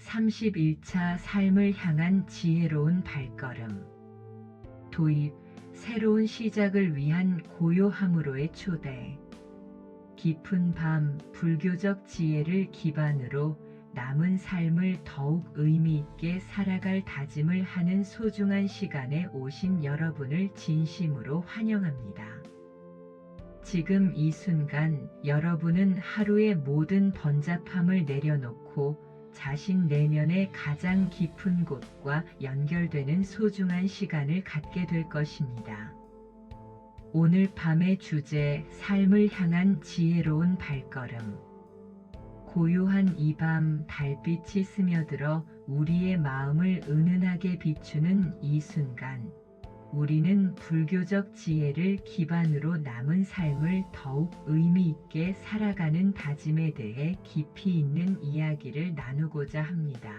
31차 삶을 향한 지혜로운 발걸음. 도입, 새로운 시작을 위한 고요함으로의 초대. 깊은 밤, 불교적 지혜를 기반으로 남은 삶을 더욱 의미 있게 살아갈 다짐을 하는 소중한 시간에 오신 여러분을 진심으로 환영합니다. 지금 이 순간 여러분은 하루의 모든 번잡함을 내려놓고 자신 내면의 가장 깊은 곳과 연결되는 소중한 시간을 갖게 될 것입니다. 오늘 밤의 주제, 삶을 향한 지혜로운 발걸음. 고요한 이 밤, 달빛이 스며들어 우리의 마음을 은은하게 비추는 이 순간, 우리는 불교적 지혜를 기반으로 남은 삶을 더욱 의미 있게 살아가는 다짐에 대해 깊이 있는 이야기를 나누고자 합니다.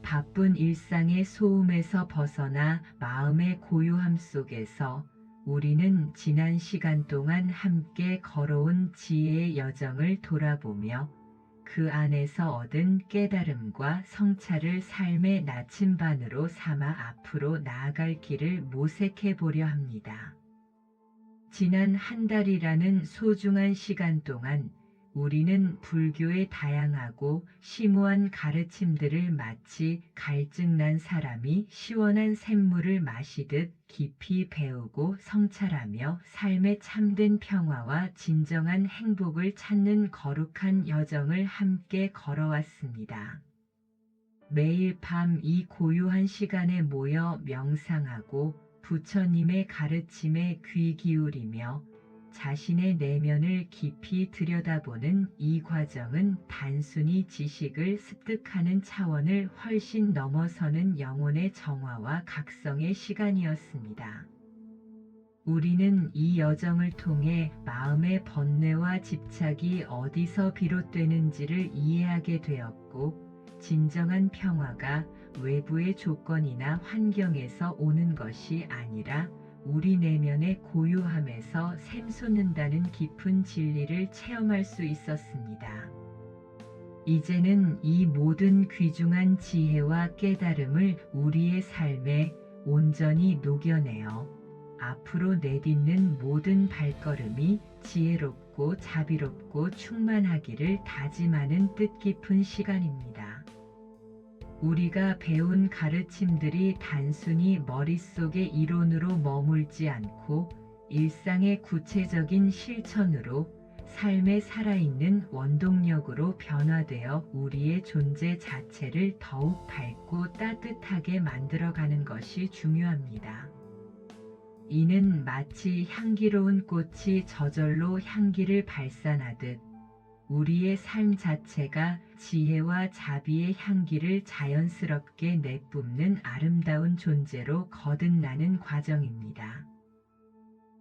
바쁜 일상의 소음에서 벗어나 마음의 고요함 속에서 우리는 지난 시간 동안 함께 걸어온 지혜의 여정을 돌아보며 그 안에서 얻은 깨달음과 성찰을 삶의 나침반으로 삼아 앞으로 나아갈 길을 모색해 보려 합니다. 지난 한 달이라는 소중한 시간 동안 우리는 불교의 다양하고 심오한 가르침들을 마치 갈증난 사람이 시원한 샘물을 마시듯 깊이 배우고 성찰하며 삶의 참된 평화와 진정한 행복을 찾는 거룩한 여정을 함께 걸어왔습니다. 매일 밤 이 고요한 시간에 모여 명상하고 부처님의 가르침에 귀 기울이며 자신의 내면을 깊이 들여다보는 이 과정은 단순히 지식을 습득하는 차원을 훨씬 넘어서는 영혼의 정화와 각성의 시간이었습니다. 우리는 이 여정을 통해 마음의 번뇌와 집착이 어디서 비롯되는지를 이해하게 되었고, 진정한 평화가 외부의 조건이나 환경에서 오는 것이 아니라 우리 내면의 고요함에서 샘솟는다는 깊은 진리를 체험할 수 있었습니다. 이제는 이 모든 귀중한 지혜와 깨달음을 우리의 삶에 온전히 녹여내어 앞으로 내딛는 모든 발걸음이 지혜롭고 자비롭고 충만하기를 다짐하는 뜻깊은 시간입니다. 우리가 배운 가르침들이 단순히 머릿속의 이론으로 머물지 않고 일상의 구체적인 실천으로 삶에 살아있는 원동력으로 변화되어 우리의 존재 자체를 더욱 밝고 따뜻하게 만들어가는 것이 중요합니다. 이는 마치 향기로운 꽃이 저절로 향기를 발산하듯 우리의 삶 자체가 지혜와 자비의 향기를 자연스럽게 내뿜는 아름다운 존재로 거듭나는 과정입니다.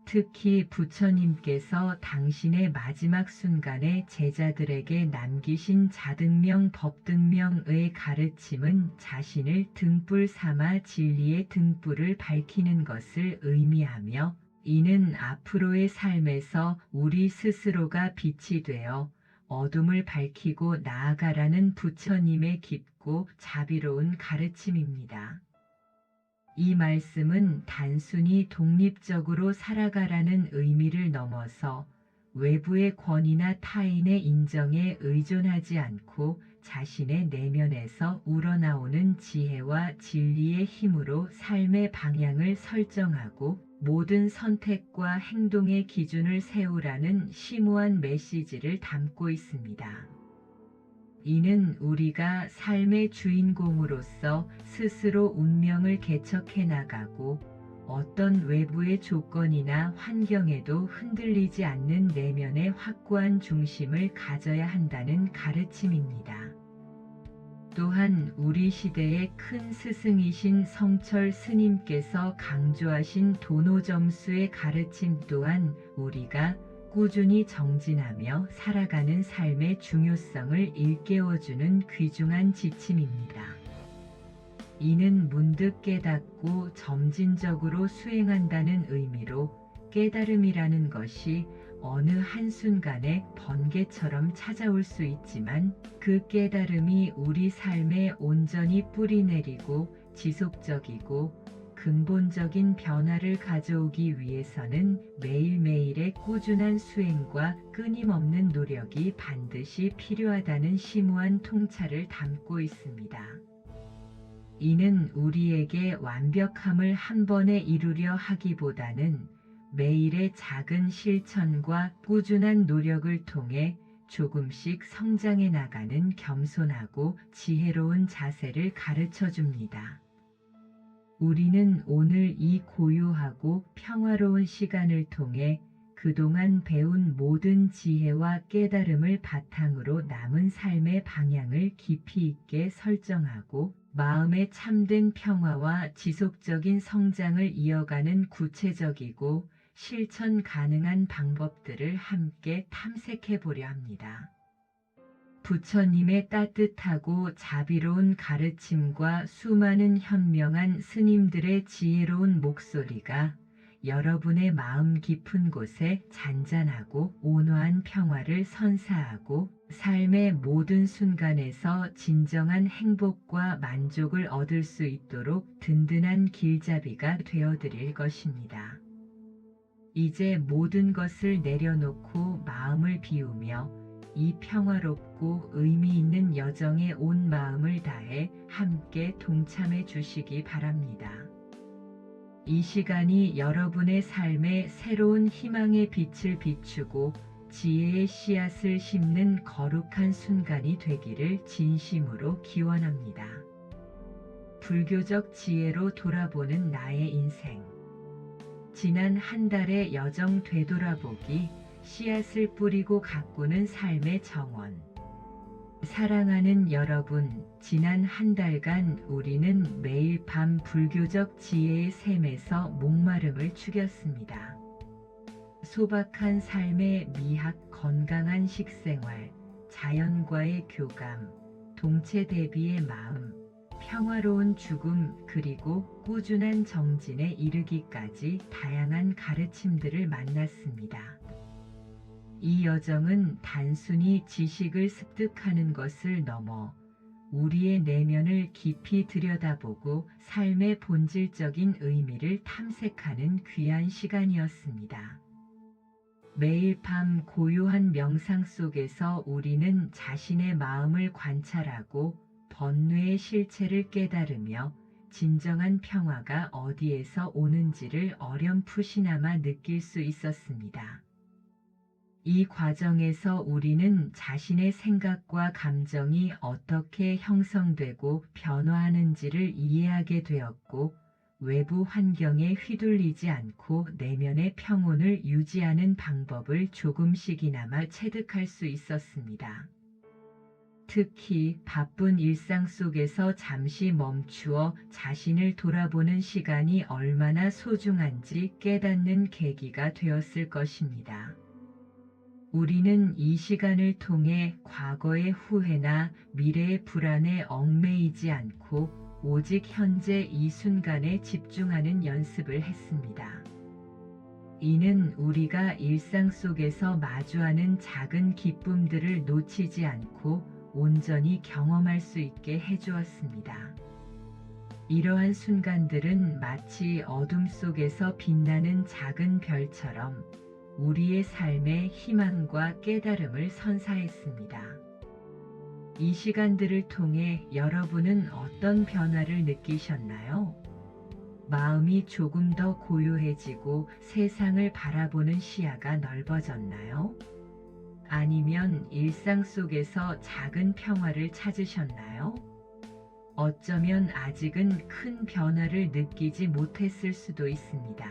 특히 부처님께서 당신의 마지막 순간에 제자들에게 남기신 자등명 법등명의 가르침은 자신을 등불 삼아 진리의 등불을 밝히는 것을 의미하며, 이는 앞으로의 삶에서 우리 스스로가 빛이 되어 어둠을 밝히고 나아가라는 부처님의 깊고 자비로운 가르침입니다. 이 말씀은 단순히 독립적으로 살아가라는 의미를 넘어서 외부의 권위나 타인의 인정에 의존하지 않고 자신의 내면에서 우러나오는 지혜와 진리의 힘으로 삶의 방향을 설정하고 모든 선택과 행동의 기준을 세우라는 심오한 메시지를 담고 있습니다. 이는 우리가 삶의 주인공으로서 스스로 운명을 개척해 나가고 어떤 외부의 조건이나 환경에도 흔들리지 않는 내면의 확고한 중심을 가져야 한다는 가르침입니다. 또한 우리 시대의 큰 스승이신 성철 스님께서 강조하신 도노점수의 가르침 또한 우리가 꾸준히 정진하며 살아가는 삶의 중요성을 일깨워주는 귀중한 지침입니다. 이는 문득 깨닫고 점진적으로 수행한다는 의미로 깨달음이라는 것이 어느 한순간에 번개처럼 찾아올 수 있지만 그 깨달음이 우리 삶에 온전히 뿌리내리고 지속적이고 근본적인 변화를 가져오기 위해서는 매일매일의 꾸준한 수행과 끊임없는 노력이 반드시 필요하다는 심오한 통찰을 담고 있습니다. 이는 우리에게 완벽함을 한 번에 이루려 하기보다는 매일의 작은 실천과 꾸준한 노력을 통해 조금씩 성장해 나가는 겸손하고 지혜로운 자세를 가르쳐 줍니다. 우리는 오늘 이 고요하고 평화로운 시간을 통해 그동안 배운 모든 지혜와 깨달음을 바탕으로 남은 삶의 방향을 깊이 있게 설정하고 마음의 참된 평화와 지속적인 성장을 이어가는 구체적이고 실천 가능한 방법들을 함께 탐색해 보려 합니다. 부처님의 따뜻하고 자비로운 가르침과 수많은 현명한 스님들의 지혜로운 목소리가 여러분의 마음 깊은 곳에 잔잔하고 온화한 평화를 선사하고 삶의 모든 순간에서 진정한 행복과 만족을 얻을 수 있도록 든든한 길잡이가 되어드릴 것입니다. 이제 모든 것을 내려놓고 마음을 비우며 이 평화롭고 의미 있는 여정에 온 마음을 다해 함께 동참해 주시기 바랍니다. 이 시간이 여러분의 삶에 새로운 희망의 빛을 비추고 지혜의 씨앗을 심는 거룩한 순간이 되기를 진심으로 기원합니다. 불교적 지혜로 돌아보는 나의 인생. 지난 한 달의 여정 되돌아보기, 씨앗을 뿌리고 가꾸는 삶의 정원. 사랑하는 여러분, 지난 한 달간 우리는 매일 밤 불교적 지혜의 샘에서 목마름을 죽였습니다. 소박한 삶의 미학, 건강한 식생활, 자연과의 교감, 동체 대비의 마음, 평화로운 죽음, 그리고 꾸준한 정진에 이르기까지 다양한 가르침들을 만났습니다. 이 여정은 단순히 지식을 습득하는 것을 넘어 우리의 내면을 깊이 들여다보고 삶의 본질적인 의미를 탐색하는 귀한 시간이었습니다. 매일 밤 고요한 명상 속에서 우리는 자신의 마음을 관찰하고 번뇌의 실체를 깨달으며 진정한 평화가 어디에서 오는지를 어렴풋이나마 느낄 수 있었습니다. 이 과정에서 우리는 자신의 생각과 감정이 어떻게 형성되고 변화하는지를 이해하게 되었고, 외부 환경에 휘둘리지 않고 내면의 평온을 유지하는 방법을 조금씩이나마 체득할 수 있었습니다. 특히 바쁜 일상 속에서 잠시 멈추어 자신을 돌아보는 시간이 얼마나 소중한지 깨닫는 계기가 되었을 것입니다. 우리는 이 시간을 통해 과거의 후회나 미래의 불안에 얽매이지 않고 오직 현재 이 순간에 집중하는 연습을 했습니다. 이는 우리가 일상 속에서 마주하는 작은 기쁨들을 놓치지 않고 온전히 경험할 수 있게 해주었습니다. 이러한 순간들은 마치 어둠 속에서 빛나는 작은 별처럼 우리의 삶에 희망과 깨달음을 선사했습니다. 이 시간들을 통해 여러분은 어떤 변화를 느끼셨나요? 마음이 조금 더 고요해지고 세상을 바라보는 시야가 넓어졌나요? 아니면 일상 속에서 작은 평화를 찾으셨나요? 어쩌면 아직은 큰 변화를 느끼지 못했을 수도 있습니다.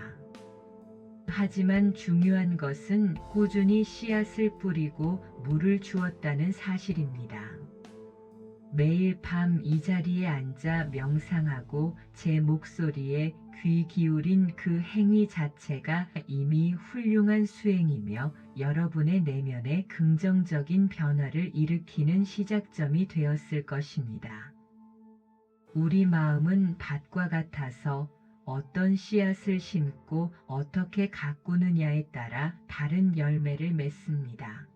하지만 중요한 것은 꾸준히 씨앗을 뿌리고 물을 주었다는 사실입니다. 매일 밤 이 자리에 앉아 명상하고 제 목소리에 귀 기울인 그 행위 자체가 이미 훌륭한 수행이며 여러분의 내면에 긍정적인 변화를 일으키는 시작점이 되었을 것입니다. 우리 마음은 밭과 같아서 어떤 씨앗을 심고 어떻게 가꾸느냐에 따라 다른 열매를 맺습니다.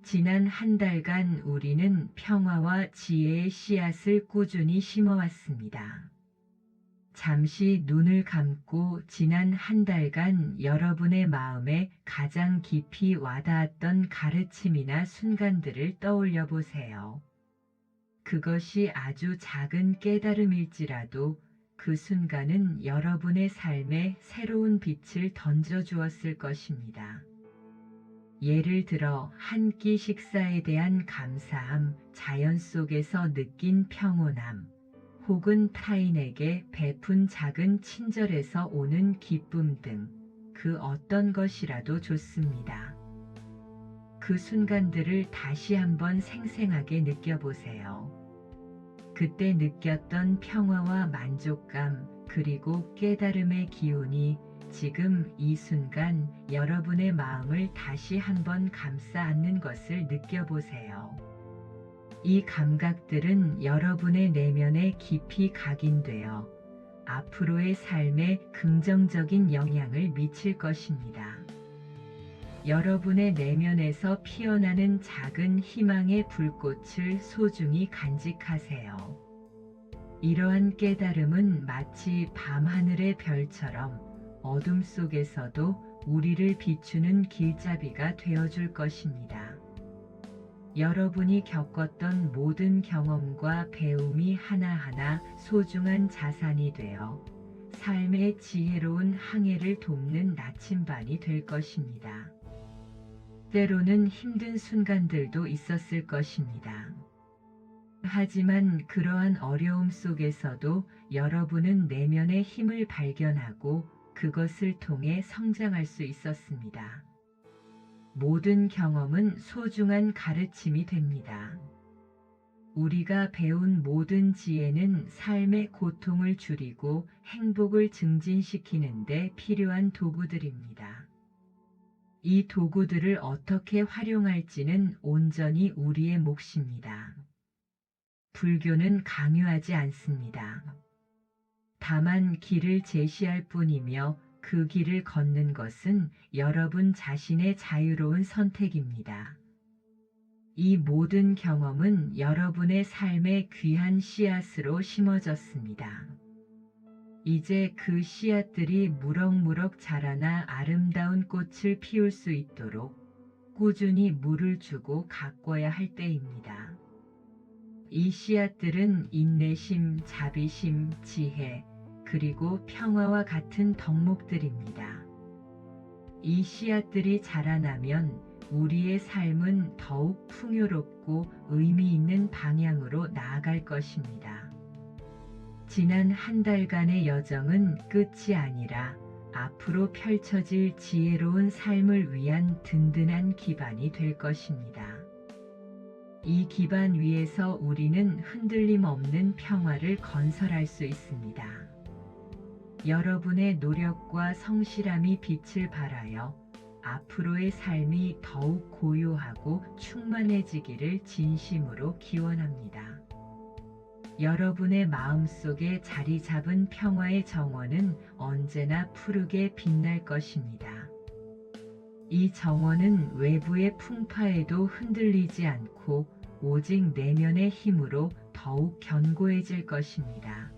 지난 한 달간 우리는 평화와 지혜의 씨앗을 꾸준히 심어왔습니다. 잠시 눈을 감고 지난 한 달간 여러분의 마음에 가장 깊이 와닿았던 가르침이나 순간들을 떠올려 보세요. 그것이 아주 작은 깨달음일지라도 그 순간은 여러분의 삶에 새로운 빛을 던져 주었을 것입니다. 예를 들어 한 끼 식사에 대한 감사함, 자연 속에서 느낀 평온함, 혹은 타인에게 베푼 작은 친절에서 오는 기쁨 등 그 어떤 것이라도 좋습니다. 그 순간들을 다시 한번 생생하게 느껴보세요. 그때 느꼈던 평화와 만족감, 그리고 깨달음의 기운이 지금 이 순간 여러분의 마음을 다시 한번 감싸 안는 것을 느껴보세요. 이 감각들은 여러분의 내면에 깊이 각인되어 앞으로의 삶에 긍정적인 영향을 미칠 것입니다. 여러분의 내면에서 피어나는 작은 희망의 불꽃을 소중히 간직하세요. 이러한 깨달음은 마치 밤하늘의 별처럼 어둠 속에서도 우리를 비추는 길잡이가 되어줄 것입니다. 여러분이 겪었던 모든 경험과 배움이 하나하나 소중한 자산이 되어 삶의 지혜로운 항해를 돕는 나침반이 될 것입니다. 때로는 힘든 순간들도 있었을 것입니다. 하지만 그러한 어려움 속에서도 여러분은 내면의 힘을 발견하고 그것을 통해 성장할 수 있었습니다. 모든 경험은 소중한 가르침이 됩니다. 우리가 배운 모든 지혜는 삶의 고통을 줄이고 행복을 증진시키는 데 필요한 도구들입니다. 이 도구들을 어떻게 활용할지는 온전히 우리의 몫입니다. 불교는 강요하지 않습니다. 다만 길을 제시할 뿐이며 그 길을 걷는 것은 여러분 자신의 자유로운 선택입니다. 이 모든 경험은 여러분의 삶의 귀한 씨앗으로 심어졌습니다. 이제 그 씨앗들이 무럭무럭 자라나 아름다운 꽃을 피울 수 있도록 꾸준히 물을 주고 가꿔야 할 때입니다. 이 씨앗들은 인내심, 자비심, 지혜, 그리고 평화와 같은 덕목들입니다. 이 씨앗들이 자라나면 우리의 삶은 더욱 풍요롭고 의미 있는 방향으로 나아갈 것입니다. 지난 한 달간의 여정은 끝이 아니라 앞으로 펼쳐질 지혜로운 삶을 위한 든든한 기반이 될 것입니다. 이 기반 위에서 우리는 흔들림 없는 평화를 건설할 수 있습니다. 여러분의 노력과 성실함이 빛을 발하여 앞으로의 삶이 더욱 고요하고 충만해지기를 진심으로 기원합니다. 여러분의 마음속에 자리 잡은 평화의 정원은 언제나 푸르게 빛날 것입니다. 이 정원은 외부의 풍파에도 흔들리지 않고 오직 내면의 힘으로 더욱 견고해질 것입니다.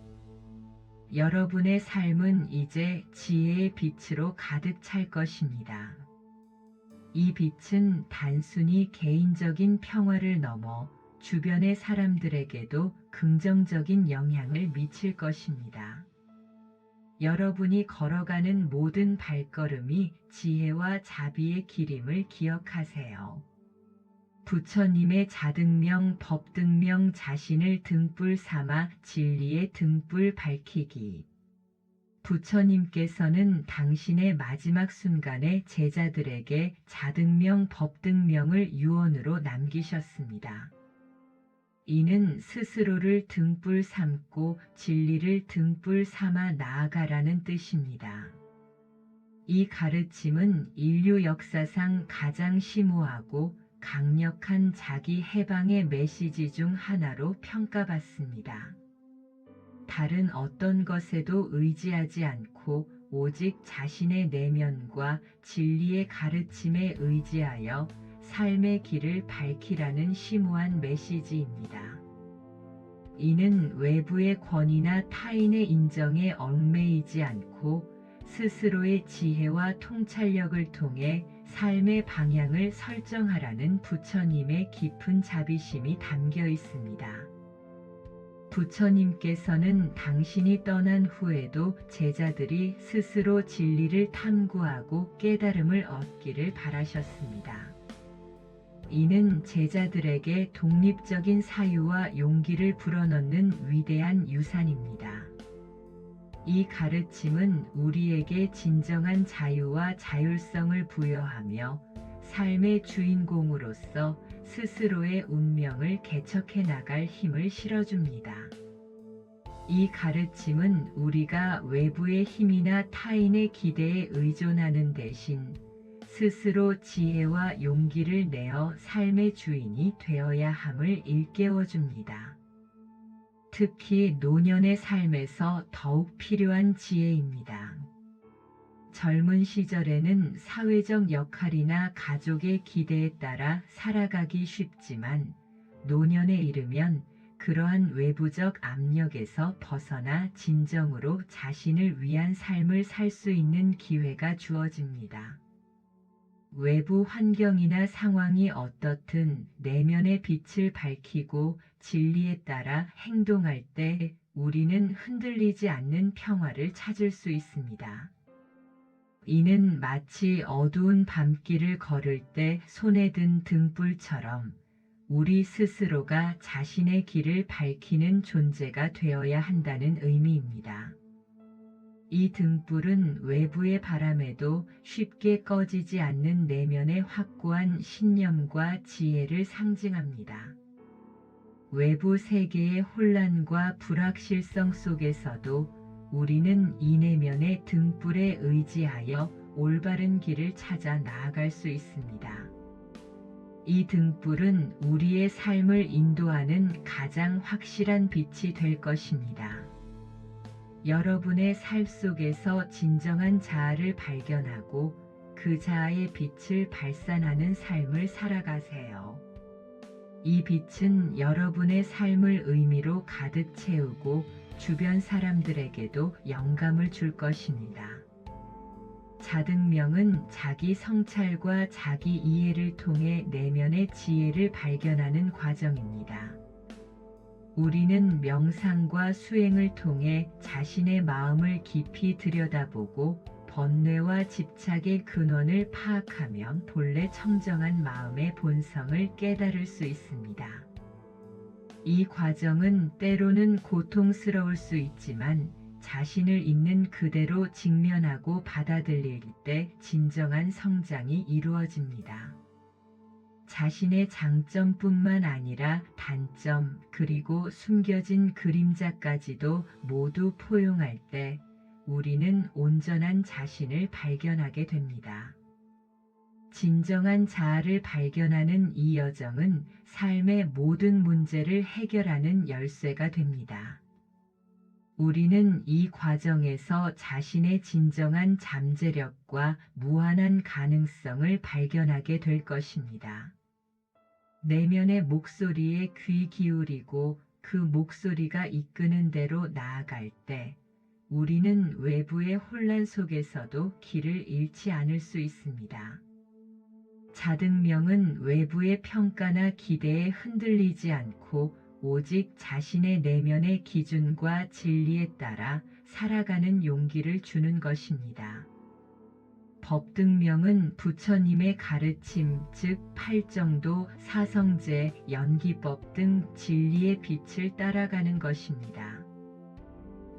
여러분의 삶은 이제 지혜의 빛으로 가득 찰 것입니다. 이 빛은 단순히 개인적인 평화를 넘어 주변의 사람들에게도 긍정적인 영향을 미칠 것입니다. 여러분이 걸어가는 모든 발걸음이 지혜와 자비의 길임을 기억하세요. 부처님의 자등명, 법등명 자신을 등불 삼아 진리의 등불 밝히기. 부처님께서는 당신의 마지막 순간에 제자들에게 자등명, 법등명을 유언으로 남기셨습니다. 이는 스스로를 등불 삼고 진리를 등불 삼아 나아가라는 뜻입니다. 이 가르침은 인류 역사상 가장 심오하고 강력한 자기 해방의 메시지 중 하나로 평가받습니다. 다른 어떤 것에도 의지하지 않고 오직 자신의 내면과 진리의 가르침에 의지하여 삶의 길을 밝히라는 심오한 메시지입니다. 이는 외부의 권위나 타인의 인정에 얽매이지 않고 스스로의 지혜와 통찰력을 통해 삶의 방향을 설정하라는 부처님의 깊은 자비심이 담겨 있습니다. 부처님께서는 당신이 떠난 후에도 제자들이 스스로 진리를 탐구하고 깨달음을 얻기를 바라셨습니다. 이는 제자들에게 독립적인 사유와 용기를 불어넣는 위대한 유산입니다. 이 가르침은 우리에게 진정한 자유와 자율성을 부여하며 삶의 주인공으로서 스스로의 운명을 개척해 나갈 힘을 실어줍니다. 이 가르침은 우리가 외부의 힘이나 타인의 기대에 의존하는 대신 스스로 지혜와 용기를 내어 삶의 주인이 되어야 함을 일깨워줍니다. 특히 노년의 삶에서 더욱 필요한 지혜입니다. 젊은 시절에는 사회적 역할이나 가족의 기대에 따라 살아가기 쉽지만 노년에 이르면 그러한 외부적 압력에서 벗어나 진정으로 자신을 위한 삶을 살 수 있는 기회가 주어집니다. 외부 환경이나 상황이 어떻든 내면의 빛을 밝히고 진리에 따라 행동할 때 우리는 흔들리지 않는 평화를 찾을 수 있습니다. 이는 마치 어두운 밤길을 걸을 때 손에 든 등불처럼 우리 스스로가 자신의 길을 밝히는 존재가 되어야 한다는 의미입니다. 이 등불은 외부의 바람에도 쉽게 꺼지지 않는 내면의 확고한 신념과 지혜를 상징합니다. 외부 세계의 혼란과 불확실성 속에서도 우리는 이 내면의 등불에 의지하여 올바른 길을 찾아 나아갈 수 있습니다. 이 등불은 우리의 삶을 인도하는 가장 확실한 빛이 될 것입니다. 여러분의 삶 속에서 진정한 자아를 발견하고 그 자아의 빛을 발산하는 삶을 살아가세요. 이 빛은 여러분의 삶을 의미로 가득 채우고 주변 사람들에게도 영감을 줄 것입니다. 자등명은 자기 성찰과 자기 이해를 통해 내면의 지혜를 발견하는 과정입니다. 우리는 명상과 수행을 통해 자신의 마음을 깊이 들여다보고 번뇌와 집착의 근원을 파악하며 본래 청정한 마음의 본성을 깨달을 수 있습니다. 이 과정은 때로는 고통스러울 수 있지만 자신을 있는 그대로 직면하고 받아들일 때 진정한 성장이 이루어집니다. 자신의 장점뿐만 아니라 단점 그리고 숨겨진 그림자까지도 모두 포용할 때 우리는 온전한 자신을 발견하게 됩니다. 진정한 자아를 발견하는 이 여정은 삶의 모든 문제를 해결하는 열쇠가 됩니다. 우리는 이 과정에서 자신의 진정한 잠재력과 무한한 가능성을 발견하게 될 것입니다. 내면의 목소리에 귀 기울이고 그 목소리가 이끄는 대로 나아갈 때 우리는 외부의 혼란 속에서도 길을 잃지 않을 수 있습니다. 자등명은 외부의 평가나 기대에 흔들리지 않고 오직 자신의 내면의 기준과 진리에 따라 살아가는 용기를 주는 것입니다. 법등명은 부처님의 가르침, 즉 팔정도, 사성제, 연기법 등 진리의 빛을 따라가는 것입니다.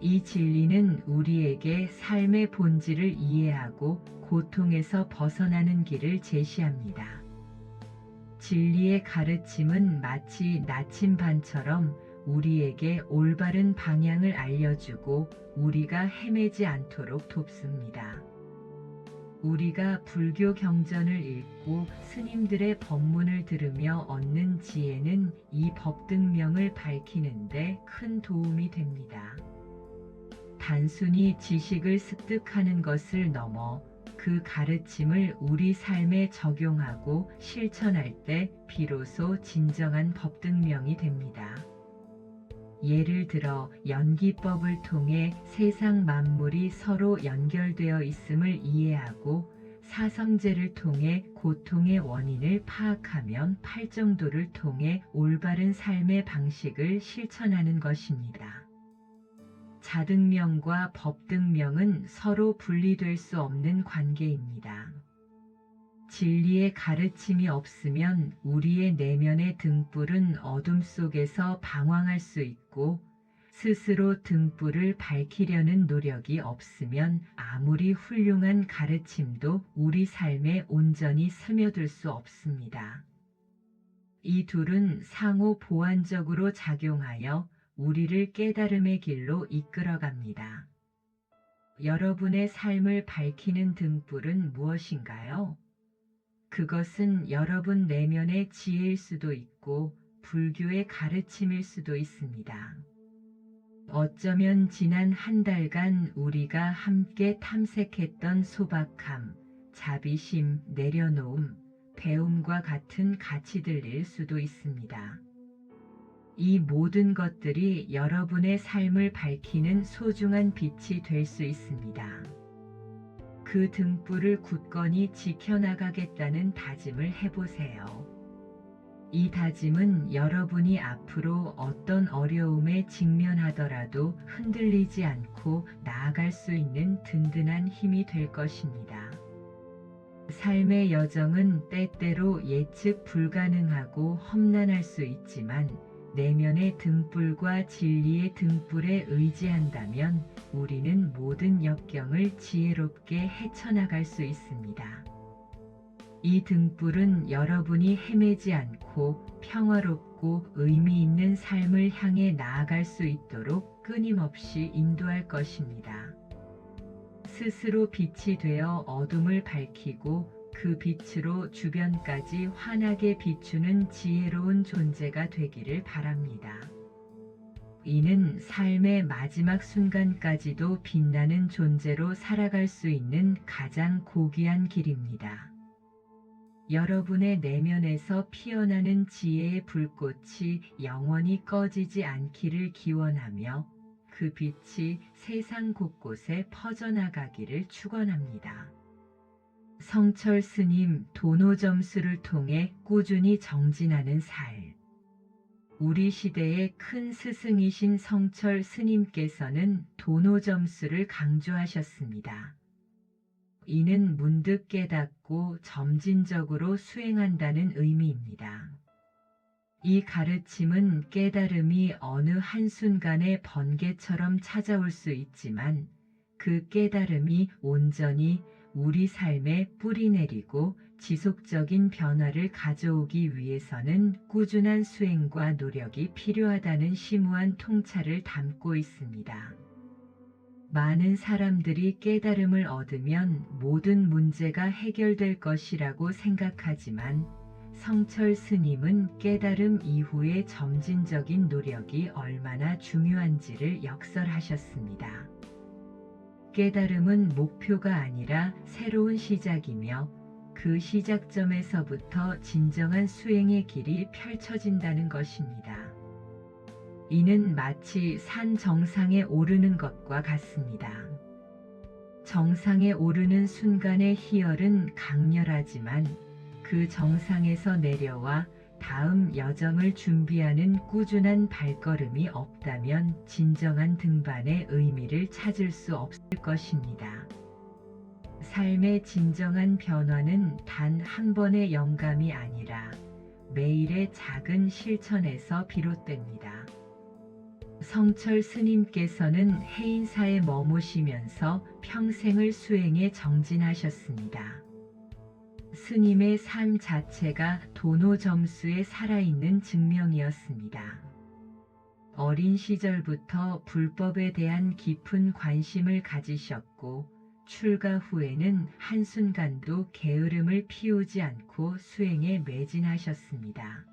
이 진리는 우리에게 삶의 본질을 이해하고 고통에서 벗어나는 길을 제시합니다. 진리의 가르침은 마치 나침반처럼 우리에게 올바른 방향을 알려주고 우리가 헤매지 않도록 돕습니다. 우리가 불교 경전을 읽고 스님들의 법문을 들으며 얻는 지혜는 이 법등명을 밝히는 데 큰 도움이 됩니다. 단순히 지식을 습득하는 것을 넘어 그 가르침을 우리 삶에 적용하고 실천할 때 비로소 진정한 법등명이 됩니다. 예를 들어 연기법을 통해 세상 만물이 서로 연결되어 있음을 이해하고 사성제를 통해 고통의 원인을 파악하면 팔정도를 통해 올바른 삶의 방식을 실천하는 것입니다. 자등명과 법등명은 서로 분리될 수 없는 관계입니다. 진리의 가르침이 없으면 우리의 내면의 등불은 어둠 속에서 방황할 수 있고, 스스로 등불을 밝히려는 노력이 없으면 아무리 훌륭한 가르침도 우리 삶에 온전히 스며들 수 없습니다. 이 둘은 상호 보완적으로 작용하여 우리를 깨달음의 길로 이끌어갑니다. 여러분의 삶을 밝히는 등불은 무엇인가요? 그것은 여러분 내면의 지혜일 수도 있고 불교의 가르침일 수도 있습니다. 어쩌면 지난 한 달간 우리가 함께 탐색했던 소박함, 자비심, 내려놓음, 배움과 같은 가치들일 수도 있습니다. 이 모든 것들이 여러분의 삶을 밝히는 소중한 빛이 될 수 있습니다. 그 등불을 굳건히 지켜나가겠다는 다짐을 해보세요. 이 다짐은 여러분이 앞으로 어떤 어려움에 직면하더라도 흔들리지 않고 나아갈 수 있는 든든한 힘이 될 것입니다. 삶의 여정은 때때로 예측 불가능하고 험난할 수 있지만 내면의 등불과 진리의 등불에 의지한다면 우리는 모든 역경을 지혜롭게 헤쳐나갈 수 있습니다. 이 등불은 여러분이 헤매지 않고 평화롭고 의미 있는 삶을 향해 나아갈 수 있도록 끊임없이 인도할 것입니다. 스스로 빛이 되어 어둠을 밝히고 그 빛으로 주변까지 환하게 비추는 지혜로운 존재가 되기를 바랍니다. 이는 삶의 마지막 순간까지도 빛나는 존재로 살아갈 수 있는 가장 고귀한 길입니다. 여러분의 내면에서 피어나는 지혜의 불꽃이 영원히 꺼지지 않기를 기원하며 그 빛이 세상 곳곳에 퍼져나가기를 축원합니다. 성철 스님 도노점수를 통해 꾸준히 정진하는 살. 우리 시대의 큰 스승이신 성철 스님께서는 도노점수를 강조하셨습니다. 이는 문득 깨닫고 점진적으로 수행한다는 의미입니다. 이 가르침은 깨달음이 어느 한순간에 번개처럼 찾아올 수 있지만 그 깨달음이 온전히 우리 삶에 뿌리내리고 지속적인 변화를 가져오기 위해서는 꾸준한 수행과 노력이 필요하다는 심오한 통찰을 담고 있습니다. 많은 사람들이 깨달음을 얻으면 모든 문제가 해결될 것이라고 생각하지만 성철 스님은 깨달음 이후의 점진적인 노력이 얼마나 중요한지를 역설하셨습니다. 깨달음은 목표가 아니라 새로운 시작이며 그 시작점에서부터 진정한 수행의 길이 펼쳐진다는 것입니다. 이는 마치 산 정상에 오르는 것과 같습니다. 정상에 오르는 순간의 희열은 강렬하지만 그 정상에서 내려와 다음 여정을 준비하는 꾸준한 발걸음이 없다면 진정한 등반의 의미를 찾을 수 없을 것입니다. 삶의 진정한 변화는 단 한 번의 영감이 아니라 매일의 작은 실천에서 비롯됩니다. 성철 스님께서는 해인사에 머무시면서 평생을 수행에 정진하셨습니다. 스님의 삶 자체가 도노점수에 살아있는 증명이었습니다. 어린 시절부터 불법에 대한 깊은 관심을 가지셨고 출가 후에는 한순간도 게으름을 피우지 않고 수행에 매진하셨습니다.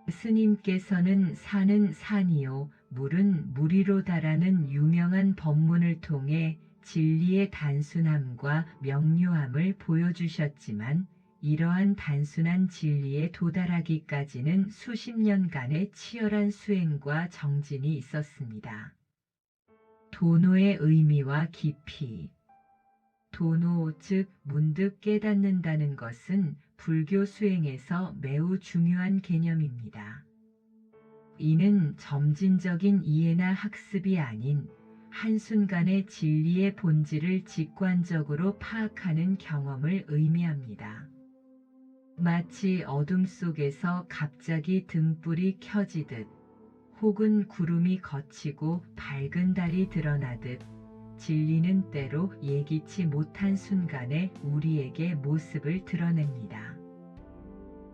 스님께서는 산은 산이요 물은 무리로다라는 유명한 법문을 통해 진리의 단순함과 명료함을 보여주셨지만 이러한 단순한 진리에 도달하기까지는 수십 년간의 치열한 수행과 정진이 있었습니다. 도노의 의미와 깊이. 도노, 즉 문득 깨닫는다는 것은 불교 수행에서 매우 중요한 개념입니다. 이는 점진적인 이해나 학습이 아닌 한순간의 진리의 본질을 직관적으로 파악하는 경험을 의미합니다. 마치 어둠 속에서 갑자기 등불이 켜지듯 혹은 구름이 걷히고 밝은 달이 드러나듯 진리는 때로 예기치 못한 순간에 우리에게 모습을 드러냅니다.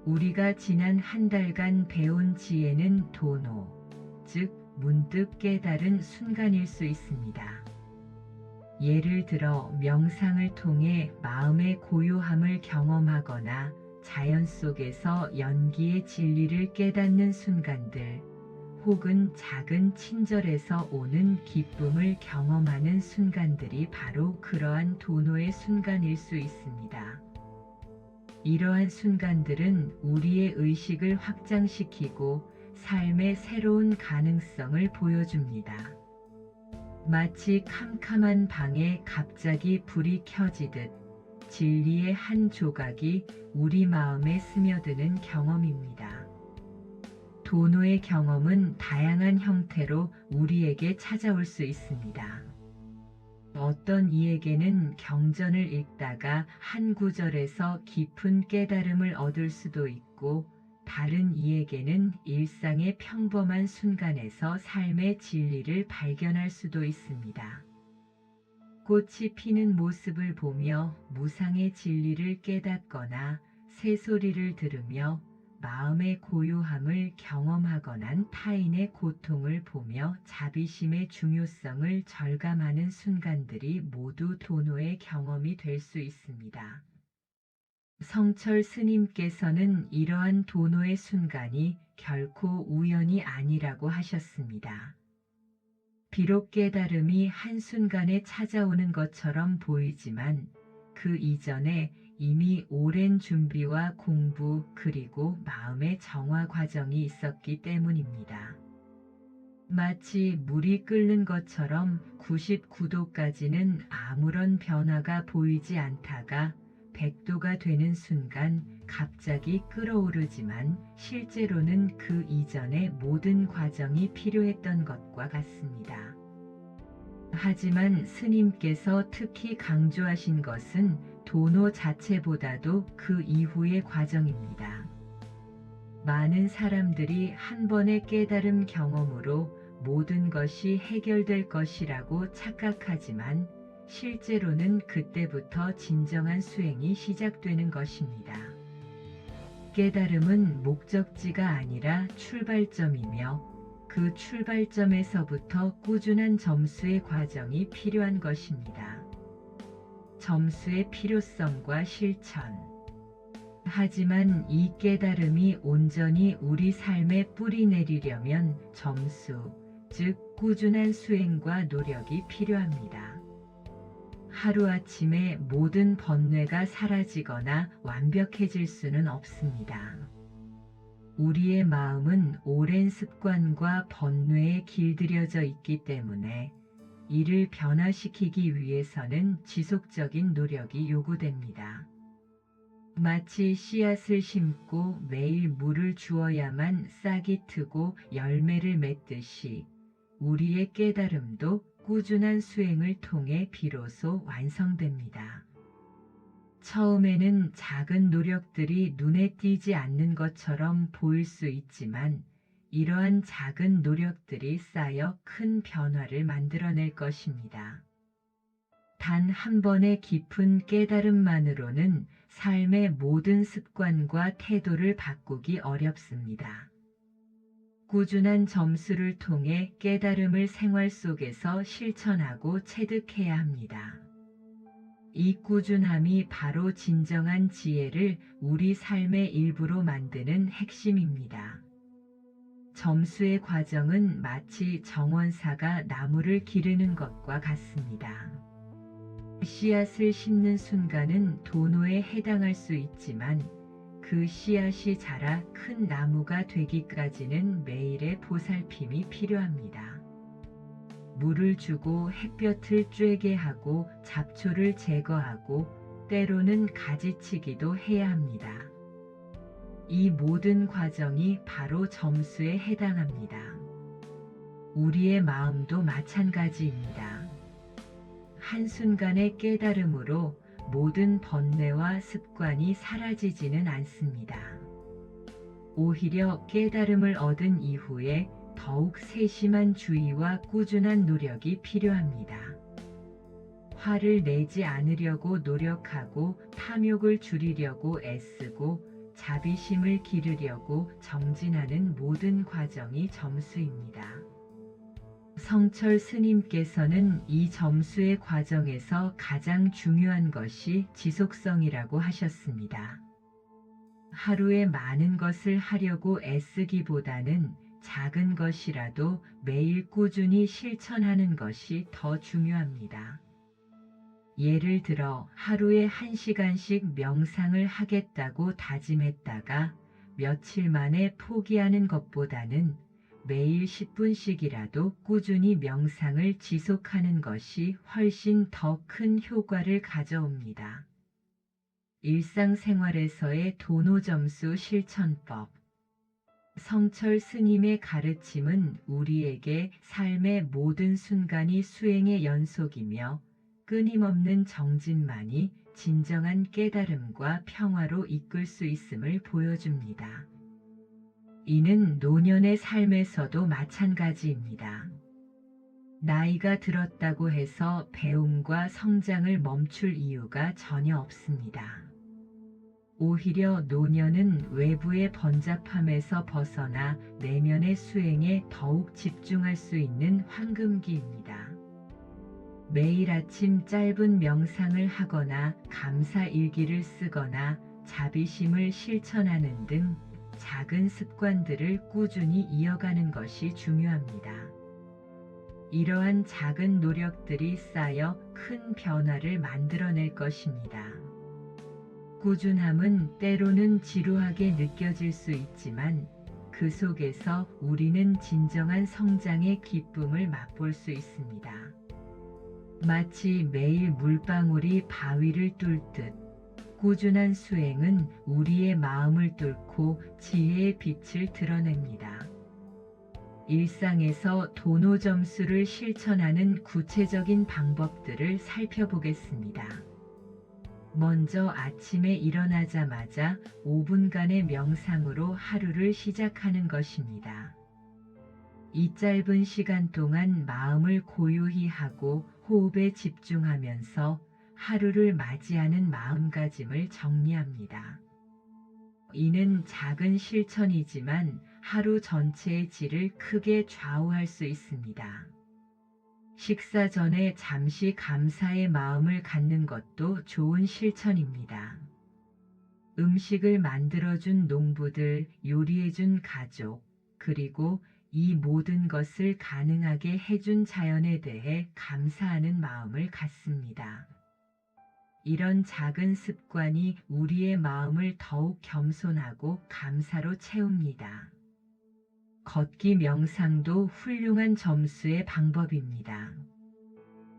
우리가 지난 한 달간 배운 지혜는 도노, 즉 문득 깨달은 순간일 수 있습니다. 예를 들어 명상을 통해 마음의 고요함을 경험하거나 자연 속에서 연기의 진리를 깨닫는 순간들, 혹은 작은 친절에서 오는 기쁨을 경험하는 순간들이 바로 그러한 도노의 순간일 수 있습니다. 이러한 순간들은 우리의 의식을 확장시키고 삶의 새로운 가능성을 보여줍니다. 마치 캄캄한 방에 갑자기 불이 켜지듯 진리의 한 조각이 우리 마음에 스며드는 경험입니다. 도노의 경험은 다양한 형태로 우리에게 찾아올 수 있습니다. 어떤 이에게는 경전을 읽다가 한 구절에서 깊은 깨달음을 얻을 수도 있고, 다른 이에게는 일상의 평범한 순간에서 삶의 진리를 발견할 수도 있습니다. 꽃이 피는 모습을 보며 무상의 진리를 깨닫거나 새소리를 들으며 마음의 고요함을 경험하거나 타인의 고통을 보며 자비심의 중요성을 절감하는 순간들이 모두 도노의 경험이 될 수 있습니다. 성철 스님께서는 이러한 도노의 순간이 결코 우연이 아니라고 하셨습니다. 비록 깨달음이 한순간에 찾아오는 것처럼 보이지만 그 이전에 이미 오랜 준비와 공부 그리고 마음의 정화 과정이 있었기 때문입니다. 마치 물이 끓는 것처럼 99도까지는 아무런 변화가 보이지 않다가 100도가 되는 순간 갑자기 끓어오르지만 실제로는 그 이전의 모든 과정이 필요했던 것과 같습니다. 하지만 스님께서 특히 강조하신 것은 도노 자체보다도 그 이후의 과정입니다. 많은 사람들이 한 번의 깨달음 경험으로 모든 것이 해결될 것이라고 착각하지만 실제로는 그때부터 진정한 수행이 시작되는 것입니다. 깨달음은 목적지가 아니라 출발점이며 그 출발점에서부터 꾸준한 점수의 과정이 필요한 것입니다. 점수의 필요성과 실천. 하지만 이 깨달음이 온전히 우리 삶에 뿌리 내리려면 점수, 즉 꾸준한 수행과 노력이 필요합니다. 하루아침에 모든 번뇌가 사라지거나 완벽해질 수는 없습니다. 우리의 마음은 오랜 습관과 번뇌에 길들여져 있기 때문에 이를 변화시키기 위해서는 지속적인 노력이 요구됩니다. 마치 씨앗을 심고 매일 물을 주어야만 싹이 트고 열매를 맺듯이 우리의 깨달음도 꾸준한 수행을 통해 비로소 완성됩니다. 처음에는 작은 노력들이 눈에 띄지 않는 것처럼 보일 수 있지만 이러한 작은 노력들이 쌓여 큰 변화를 만들어낼 것입니다. 단 한 번의 깊은 깨달음만으로는 삶의 모든 습관과 태도를 바꾸기 어렵습니다. 꾸준한 점수를 통해 깨달음을 생활 속에서 실천하고 체득해야 합니다. 이 꾸준함이 바로 진정한 지혜를 우리 삶의 일부로 만드는 핵심입니다. 점수의 과정은 마치 정원사가 나무를 기르는 것과 같습니다. 씨앗을 심는 순간은 도노에 해당할 수 있지만 그 씨앗이 자라 큰 나무가 되기까지는 매일의 보살핌이 필요합니다. 물을 주고 햇볕을 쬐게 하고 잡초를 제거하고 때로는 가지치기도 해야 합니다. 이 모든 과정이 바로 점수에 해당합니다. 우리의 마음도 마찬가지입니다. 한순간의 깨달음으로 모든 번뇌와 습관이 사라지지는 않습니다. 오히려 깨달음을 얻은 이후에 더욱 세심한 주의와 꾸준한 노력이 필요합니다. 화를 내지 않으려고 노력하고 탐욕을 줄이려고 애쓰고 자비심을 기르려고 정진하는 모든 과정이 점수입니다. 성철 스님께서는 이 점수의 과정에서 가장 중요한 것이 지속성이라고 하셨습니다. 하루에 많은 것을 하려고 애쓰기보다는 작은 것이라도 매일 꾸준히 실천하는 것이 더 중요합니다. 예를 들어 하루에 1시간씩 명상을 하겠다고 다짐했다가 며칠 만에 포기하는 것보다는 매일 10분씩이라도 꾸준히 명상을 지속하는 것이 훨씬 더 큰 효과를 가져옵니다. 일상생활에서의 도노점수 실천법. 성철 스님의 가르침은 우리에게 삶의 모든 순간이 수행의 연속이며 끊임없는 정진만이 진정한 깨달음과 평화로 이끌 수 있음을 보여줍니다. 이는 노년의 삶에서도 마찬가지입니다. 나이가 들었다고 해서 배움과 성장을 멈출 이유가 전혀 없습니다. 오히려 노년은 외부의 번잡함에서 벗어나 내면의 수행에 더욱 집중할 수 있는 황금기입니다. 매일 아침 짧은 명상을 하거나 감사 일기를 쓰거나 자비심을 실천하는 등 작은 습관들을 꾸준히 이어가는 것이 중요합니다. 이러한 작은 노력들이 쌓여 큰 변화를 만들어낼 것입니다. 꾸준함은 때로는 지루하게 느껴질 수 있지만 그 속에서 우리는 진정한 성장의 기쁨을 맛볼 수 있습니다. 마치 매일 물방울이 바위를 뚫듯 꾸준한 수행은 우리의 마음을 뚫고 지혜의 빛을 드러냅니다. 일상에서 도노 점수를 실천하는 구체적인 방법들을 살펴보겠습니다. 먼저 아침에 일어나자마자 5분간의 명상으로 하루를 시작하는 것입니다. 이 짧은 시간 동안 마음을 고요히 하고 호흡에 집중하면서 하루를 맞이하는 마음가짐을 정리합니다. 이는 작은 실천이지만 하루 전체의 질을 크게 좌우할 수 있습니다. 식사 전에 잠시 감사의 마음을 갖는 것도 좋은 실천입니다. 음식을 만들어준 농부들, 요리해준 가족, 그리고 이 모든 것을 가능하게 해준 자연에 대해 감사하는 마음을 갖습니다. 이런 작은 습관이 우리의 마음을 더욱 겸손하고 감사로 채웁니다. 걷기 명상도 훌륭한 점수의 방법입니다.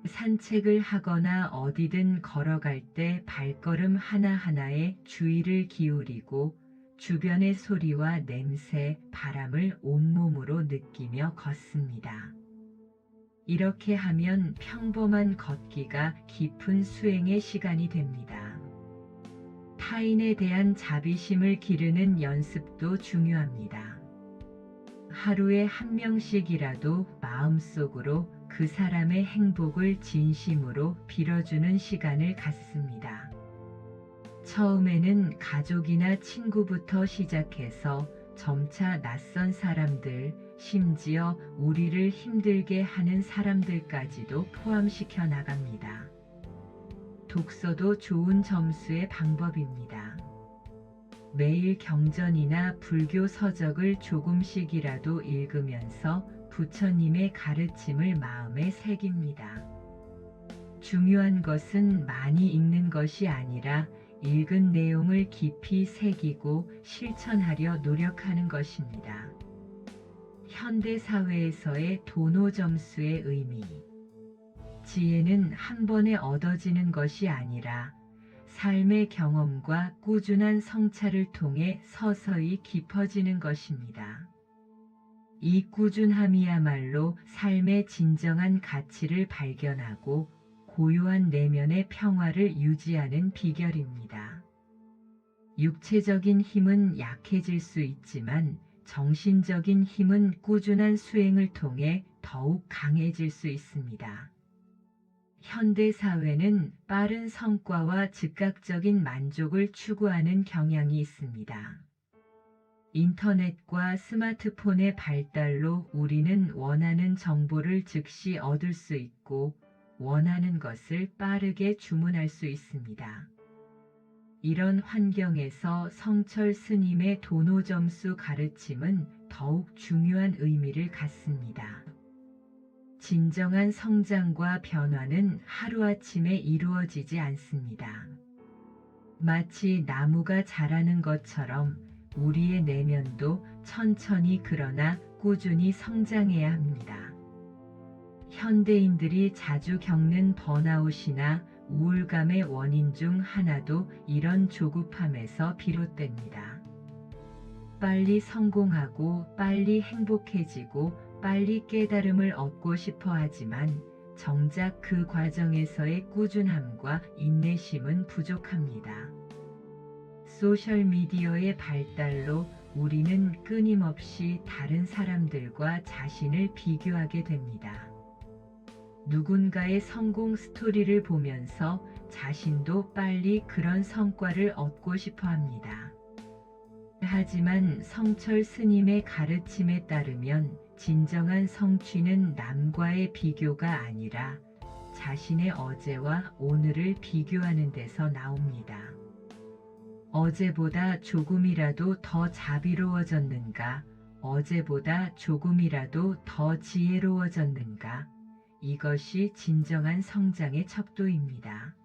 산책을 하거나 어디든 걸어갈 때 발걸음 하나하나에 주의를 기울이고 주변의 소리와 냄새, 바람을 온몸으로 느끼며 걷습니다. 이렇게 하면 평범한 걷기가 깊은 수행의 시간이 됩니다. 타인에 대한 자비심을 기르는 연습도 중요합니다. 하루에 한 명씩이라도 마음속으로 그 사람의 행복을 진심으로 빌어주는 시간을 갖습니다. 처음에는 가족이나 친구부터 시작해서 점차 낯선 사람들, 심지어 우리를 힘들게 하는 사람들까지도 포함시켜 나갑니다. 독서도 좋은 점수의 방법입니다. 매일 경전이나 불교 서적을 조금씩이라도 읽으면서 부처님의 가르침을 마음에 새깁니다. 중요한 것은 많이 읽는 것이 아니라 읽은 내용을 깊이 새기고 실천하려 노력하는 것입니다. 현대 사회에서의 도노 점수의 의미. 지혜는 한 번에 얻어지는 것이 아니라 삶의 경험과 꾸준한 성찰을 통해 서서히 깊어지는 것입니다. 이 꾸준함이야말로 삶의 진정한 가치를 발견하고 고요한 내면의 평화를 유지하는 비결입니다. 육체적인 힘은 약해질 수 있지만 정신적인 힘은 꾸준한 수행을 통해 더욱 강해질 수 있습니다. 현대 사회는 빠른 성과와 즉각적인 만족을 추구하는 경향이 있습니다. 인터넷과 스마트폰의 발달로 우리는 원하는 정보를 즉시 얻을 수 있고 원하는 것을 빠르게 주문할 수 있습니다. 이런 환경에서 성철 스님의 도노점수 가르침은 더욱 중요한 의미를 갖습니다. 진정한 성장과 변화는 하루아침에 이루어지지 않습니다. 마치 나무가 자라는 것처럼 우리의 내면도 천천히 그러나 꾸준히 성장해야 합니다. 현대인들이 자주 겪는 번아웃이나 우울감의 원인 중 하나도 이런 조급함에서 비롯됩니다. 빨리 성공하고 빨리 행복해지고 빨리 깨달음을 얻고 싶어 하지만 정작 그 과정에서의 꾸준함과 인내심은 부족합니다. 소셜미디어의 발달로 우리는 끊임없이 다른 사람들과 자신을 비교하게 됩니다. 누군가의 성공 스토리를 보면서 자신도 빨리 그런 성과를 얻고 싶어 합니다. 하지만 성철 스님의 가르침에 따르면 진정한 성취는 남과의 비교가 아니라 자신의 어제와 오늘을 비교하는 데서 나옵니다. 어제보다 조금이라도 더 자비로워졌는가? 어제보다 조금이라도 더 지혜로워졌는가? 이것이 진정한 성장의 척도입니다.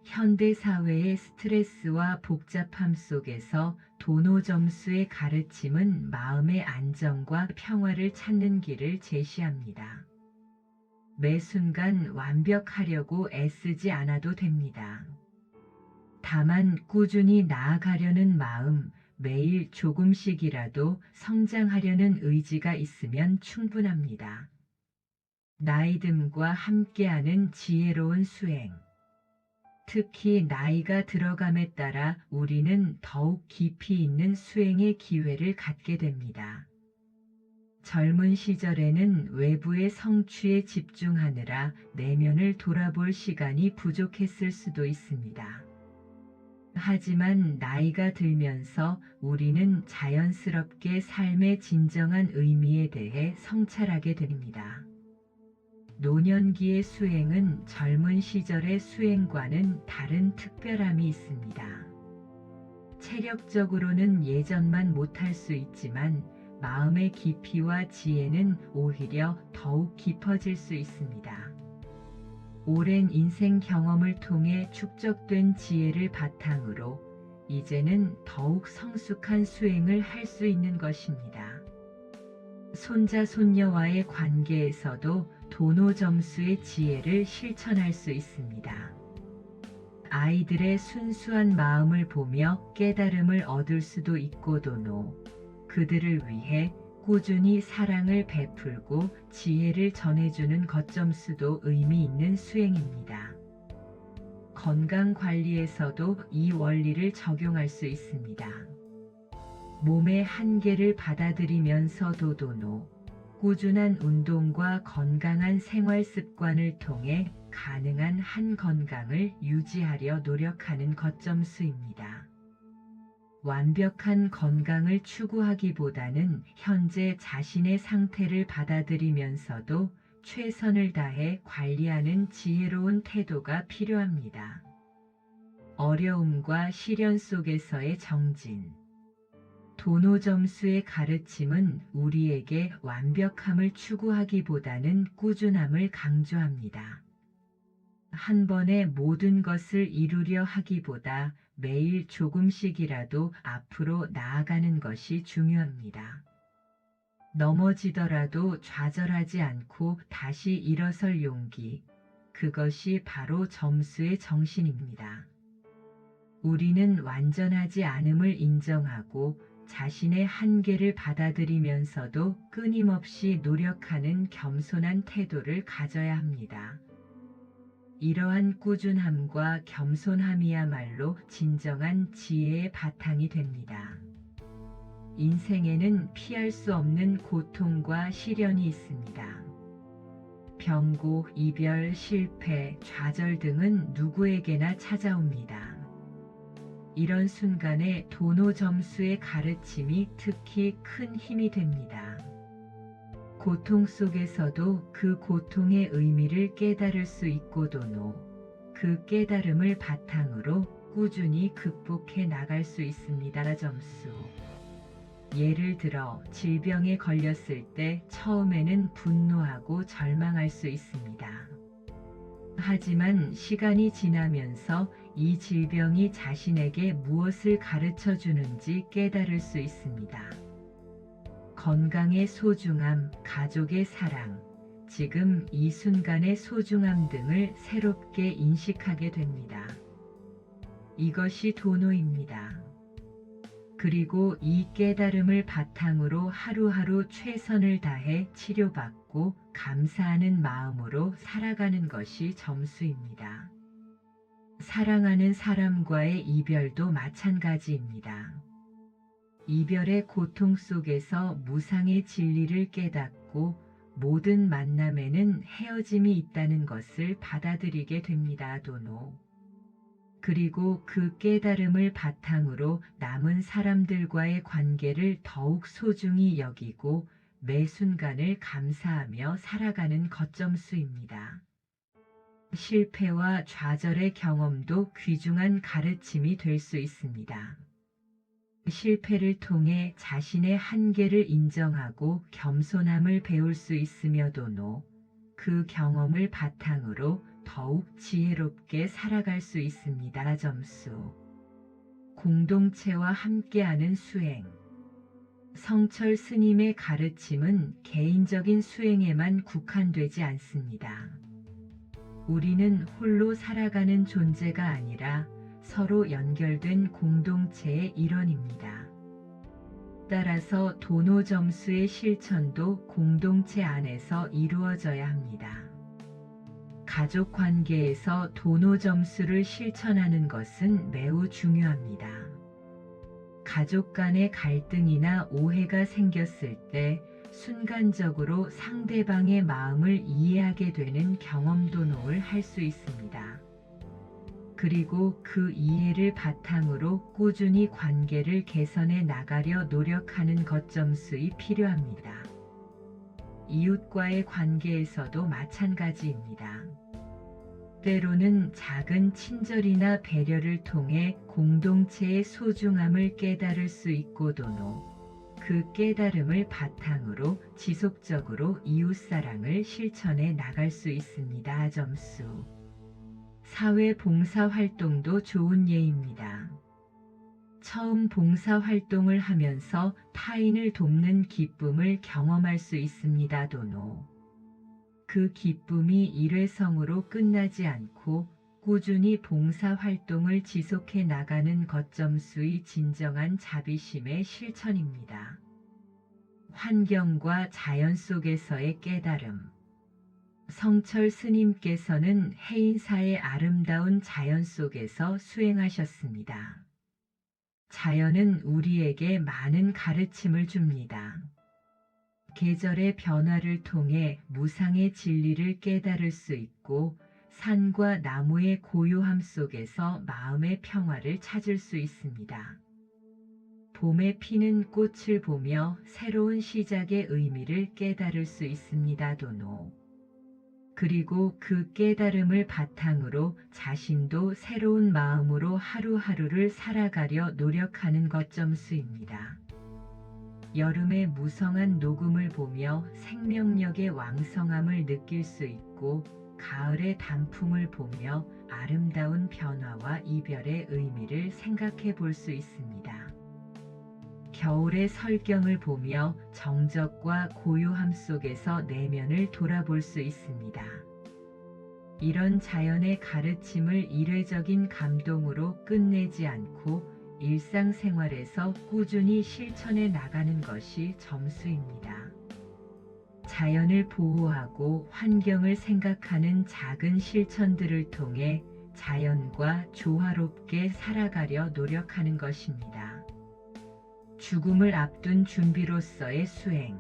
현대 사회의 스트레스와 복잡함 속에서 도노 점수의 가르침은 마음의 안정과 평화를 찾는 길을 제시합니다. 매 순간 완벽하려고 애쓰지 않아도 됩니다. 다만 꾸준히 나아가려는 마음, 매일 조금씩이라도 성장하려는 의지가 있으면 충분합니다. 나이듦과 함께하는 지혜로운 수행. 특히 나이가 들어감에 따라 우리는 더욱 깊이 있는 수행의 기회를 갖게 됩니다. 젊은 시절에는 외부의 성취에 집중하느라 내면을 돌아볼 시간이 부족했을 수도 있습니다. 하지만 나이가 들면서 우리는 자연스럽게 삶의 진정한 의미에 대해 성찰하게 됩니다. 노년기의 수행은 젊은 시절의 수행과는 다른 특별함이 있습니다. 체력적으로는 예전만 못할 수 있지만 마음의 깊이와 지혜는 오히려 더욱 깊어질 수 있습니다. 오랜 인생 경험을 통해 축적된 지혜를 바탕으로 이제는 더욱 성숙한 수행을 할 수 있는 것입니다. 손자 손녀와의 관계에서도 도노 점수의 지혜를 실천할 수 있습니다. 아이들의 순수한 마음을 보며 깨달음을 얻을 수도 있고 도노, 그들을 위해 꾸준히 사랑을 베풀고 지혜를 전해주는 것 점수도 의미 있는 수행입니다. 건강 관리에서도 이 원리를 적용할 수 있습니다. 몸의 한계를 받아들이면서도 도노, 꾸준한 운동과 건강한 생활 습관을 통해 가능한 한 건강을 유지하려 노력하는 것 점수입니다. 완벽한 건강을 추구하기보다는 현재 자신의 상태를 받아들이면서도 최선을 다해 관리하는 지혜로운 태도가 필요합니다. 어려움과 시련 속에서의 정진. 도노 점수의 가르침은 우리에게 완벽함을 추구하기보다는 꾸준함을 강조합니다. 한 번에 모든 것을 이루려 하기보다 매일 조금씩이라도 앞으로 나아가는 것이 중요합니다. 넘어지더라도 좌절하지 않고 다시 일어설 용기, 그것이 바로 점수의 정신입니다. 우리는 완전하지 않음을 인정하고 자신의 한계를 받아들이면서도 끊임없이 노력하는 겸손한 태도를 가져야 합니다. 이러한 꾸준함과 겸손함이야말로 진정한 지혜의 바탕이 됩니다. 인생에는 피할 수 없는 고통과 시련이 있습니다. 병고, 이별, 실패, 좌절 등은 누구에게나 찾아옵니다. 이런 순간에 도노 점수의 가르침이 특히 큰 힘이 됩니다. 고통 속에서도 그 고통의 의미를 깨달을 수 있고 도노, 그 깨달음을 바탕으로 꾸준히 극복해 나갈 수 있습니다. 점수. 예를 들어 질병에 걸렸을 때 처음에는 분노하고 절망할 수 있습니다. 하지만 시간이 지나면서 이 질병이 자신에게 무엇을 가르쳐 주는지 깨달을 수 있습니다. 건강의 소중함, 가족의 사랑, 지금 이 순간의 소중함 등을 새롭게 인식하게 됩니다. 이것이 도노입니다. 그리고 이 깨달음을 바탕으로 하루하루 최선을 다해 치료받고 감사하는 마음으로 살아가는 것이 점수입니다. 사랑하는 사람과의 이별도 마찬가지입니다. 이별의 고통 속에서 무상의 진리를 깨닫고 모든 만남에는 헤어짐이 있다는 것을 받아들이게 됩니다. 도노. 그리고 그 깨달음을 바탕으로 남은 사람들과의 관계를 더욱 소중히 여기고 매 순간을 감사하며 살아가는 것점수입니다. 실패와 좌절의 경험도 귀중한 가르침이 될 수 있습니다. 실패를 통해 자신의 한계를 인정하고 겸손함을 배울 수 있으며 도노, 그 경험을 바탕으로 더욱 지혜롭게 살아갈 수 있습니다. 점수. 공동체와 함께하는 수행. 성철 스님의 가르침은 개인적인 수행에만 국한되지 않습니다. 우리는 홀로 살아가는 존재가 아니라 서로 연결된 공동체의 일원입니다. 따라서 도노 점수의 실천도 공동체 안에서 이루어져야 합니다. 가족 관계에서 도노 점수를 실천하는 것은 매우 중요합니다. 가족 간의 갈등이나 오해가 생겼을 때 순간적으로 상대방의 마음을 이해하게 되는 경험 도노를 할 수 있습니다. 그리고 그 이해를 바탕으로 꾸준히 관계를 개선해 나가려 노력하는 것 점수이 필요합니다. 이웃과의 관계에서도 마찬가지입니다. 때로는 작은 친절이나 배려를 통해 공동체의 소중함을 깨달을 수 있고 도노, 그 깨달음을 바탕으로 지속적으로 이웃사랑을 실천해 나갈 수 있습니다. 점수. 사회 봉사활동도 좋은 예입니다. 처음 봉사활동을 하면서 타인을 돕는 기쁨을 경험할 수 있습니다. 도노. 그 기쁨이 일회성으로 끝나지 않고 꾸준히 봉사활동을 지속해 나가는 것 점수의 진정한 자비심의 실천입니다. 환경과 자연 속에서의 깨달음. 성철 스님께서는 해인사의 아름다운 자연 속에서 수행하셨습니다. 자연은 우리에게 많은 가르침을 줍니다. 계절의 변화를 통해 무상의 진리를 깨달을 수 있고 산과 나무의 고요함 속에서 마음의 평화를 찾을 수 있습니다. 봄에 피는 꽃을 보며 새로운 시작의 의미를 깨달을 수 있습니다. 도노. 그리고 그 깨달음을 바탕으로 자신도 새로운 마음으로 하루하루를 살아가려 노력하는 것 점수입니다. 여름의 무성한 녹음을 보며 생명력의 왕성함을 느낄 수 있고, 가을의 단풍을 보며 아름다운 변화와 이별의 의미를 생각해 볼 수 있습니다. 겨울의 설경을 보며 정적과 고요함 속에서 내면을 돌아볼 수 있습니다. 이런 자연의 가르침을 이례적인 감동으로 끝내지 않고 일상생활에서 꾸준히 실천해 나가는 것이 점수입니다. 자연을 보호하고 환경을 생각하는 작은 실천들을 통해 자연과 조화롭게 살아가려 노력하는 것입니다. 죽음을 앞둔 준비로서의 수행.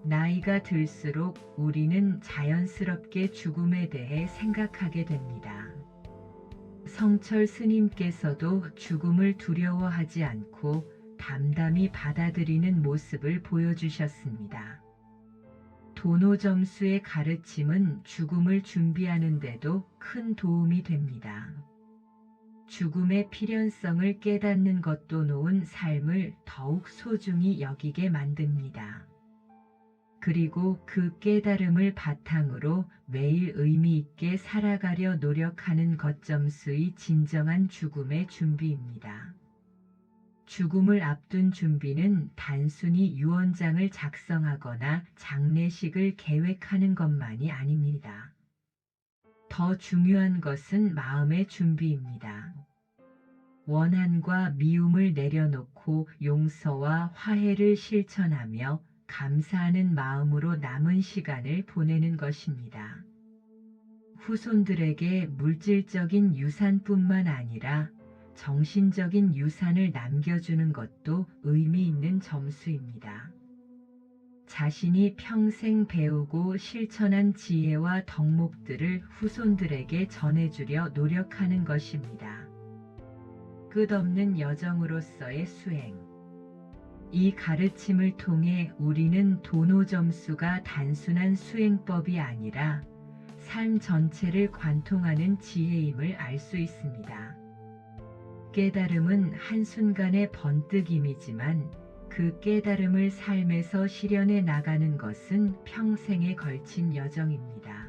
나이가 들수록 우리는 자연스럽게 죽음에 대해 생각하게 됩니다. 성철 스님께서도 죽음을 두려워하지 않고 담담히 받아들이는 모습을 보여주셨습니다. 도노점수의 가르침은 죽음을 준비하는 데도 큰 도움이 됩니다. 죽음의 필연성을 깨닫는 것도 놓은 삶을 더욱 소중히 여기게 만듭니다. 그리고 그 깨달음을 바탕으로 매일 의미 있게 살아가려 노력하는 것 점수의 진정한 죽음의 준비입니다. 죽음을 앞둔 준비는 단순히 유언장을 작성하거나 장례식을 계획하는 것만이 아닙니다. 더 중요한 것은 마음의 준비입니다. 원한과 미움을 내려놓고 용서와 화해를 실천하며 감사하는 마음으로 남은 시간을 보내는 것입니다. 후손들에게 물질적인 유산뿐만 아니라 정신적인 유산을 남겨주는 것도 의미 있는 점수입니다. 자신이 평생 배우고 실천한 지혜와 덕목들을 후손들에게 전해주려 노력하는 것입니다. 끝없는 여정으로서의 수행. 이 가르침을 통해 우리는 도노점수가 단순한 수행법이 아니라 삶 전체를 관통하는 지혜임을 알 수 있습니다. 깨달음은 한순간의 번뜩임이지만 그 깨달음을 삶에서 실현해 나가는 것은 평생에 걸친 여정입니다.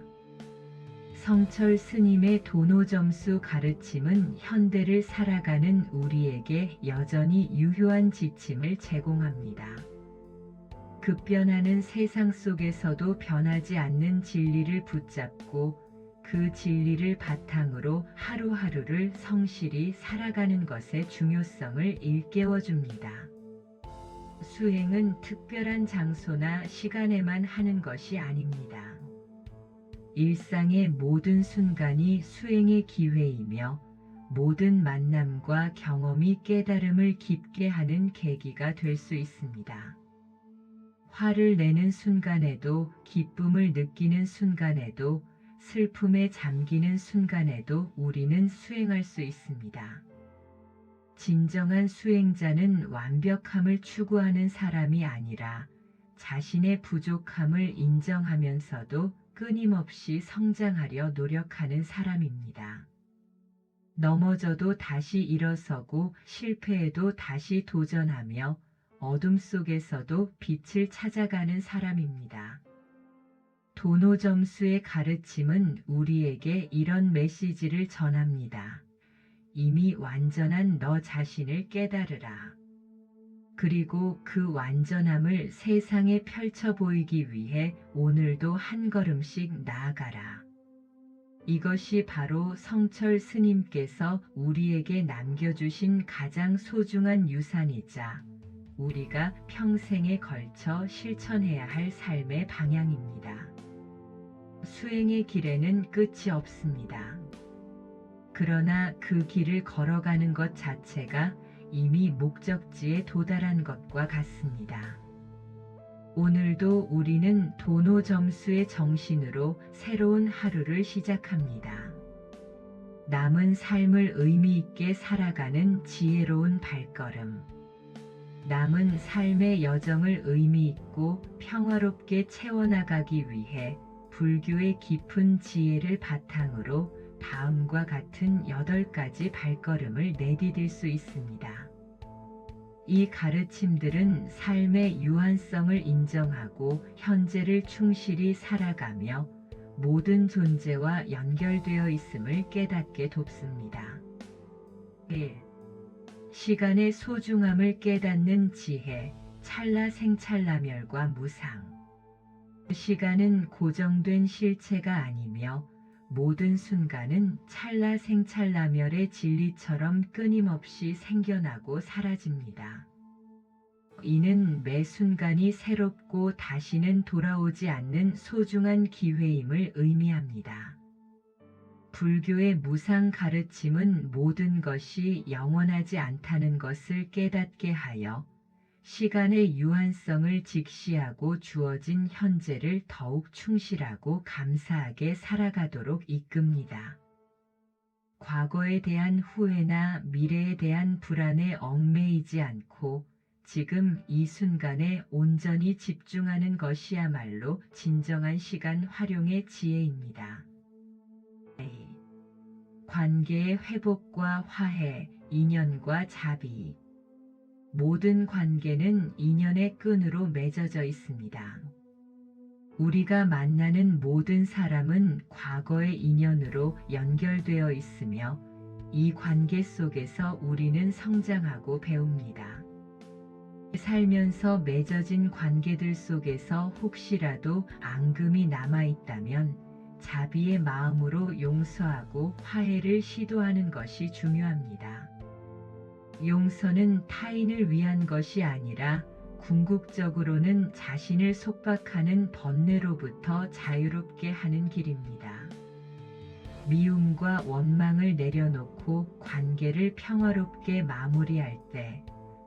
성철 스님의 도노점수 가르침은 현대를 살아가는 우리에게 여전히 유효한 지침을 제공합니다. 급변하는 세상 속에서도 변하지 않는 진리를 붙잡고 그 진리를 바탕으로 하루하루를 성실히 살아가는 것의 중요성을 일깨워줍니다. 수행은 특별한 장소나 시간에만 하는 것이 아닙니다. 일상의 모든 순간이 수행의 기회이며 모든 만남과 경험이 깨달음을 깊게 하는 계기가 될 수 있습니다. 화를 내는 순간에도, 기쁨을 느끼는 순간에도, 슬픔에 잠기는 순간에도 우리는 수행할 수 있습니다. 진정한 수행자는 완벽함을 추구하는 사람이 아니라 자신의 부족함을 인정하면서도 끊임없이 성장하려 노력하는 사람입니다. 넘어져도 다시 일어서고 실패해도 다시 도전하며 어둠 속에서도 빛을 찾아가는 사람입니다. 도노점수의 가르침은 우리에게 이런 메시지를 전합니다. 이미 완전한 너 자신을 깨달으라. 그리고 그 완전함을 세상에 펼쳐 보이기 위해 오늘도 한 걸음씩 나아가라. 이것이 바로 성철 스님께서 우리에게 남겨주신 가장 소중한 유산이자 우리가 평생에 걸쳐 실천해야 할 삶의 방향입니다. 수행의 길에는 끝이 없습니다. 그러나 그 길을 걸어가는 것 자체가 이미 목적지에 도달한 것과 같습니다. 오늘도 우리는 도노점수의 정신으로 새로운 하루를 시작합니다. 남은 삶을 의미 있게 살아가는 지혜로운 발걸음. 남은 삶의 여정을 의미 있고 평화롭게 채워나가기 위해 불교의 깊은 지혜를 바탕으로 다음과 같은 8가지 발걸음을 내디딜 수 있습니다. 이 가르침들은 삶의 유한성을 인정하고 현재를 충실히 살아가며 모든 존재와 연결되어 있음을 깨닫게 돕습니다. 1. 시간의 소중함을 깨닫는 지혜, 찰나생찰나멸과 무상. 시간은 고정된 실체가 아니며 모든 순간은 찰나생찰나멸의 진리처럼 끊임없이 생겨나고 사라집니다. 이는 매 순간이 새롭고 다시는 돌아오지 않는 소중한 기회임을 의미합니다. 불교의 무상 가르침은 모든 것이 영원하지 않다는 것을 깨닫게 하여 시간의 유한성을 직시하고 주어진 현재를 더욱 충실하고 감사하게 살아가도록 이끕니다. 과거에 대한 후회나 미래에 대한 불안에 얽매이지 않고 지금 이 순간에 온전히 집중하는 것이야말로 진정한 시간 활용의 지혜입니다. 관계의 회복과 화해, 인연과 자비. 모든 관계는 인연의 끈으로 맺어져 있습니다. 우리가 만나는 모든 사람은 과거의 인연으로 연결되어 있으며 이 관계 속에서 우리는 성장하고 배웁니다. 살면서 맺어진 관계들 속에서 혹시라도 앙금이 남아있다면 자비의 마음으로 용서하고 화해를 시도하는 것이 중요합니다. 용서는 타인을 위한 것이 아니라 궁극적으로는 자신을 속박하는 번뇌로부터 자유롭게 하는 길입니다. 미움과 원망을 내려놓고 관계를 평화롭게 마무리할 때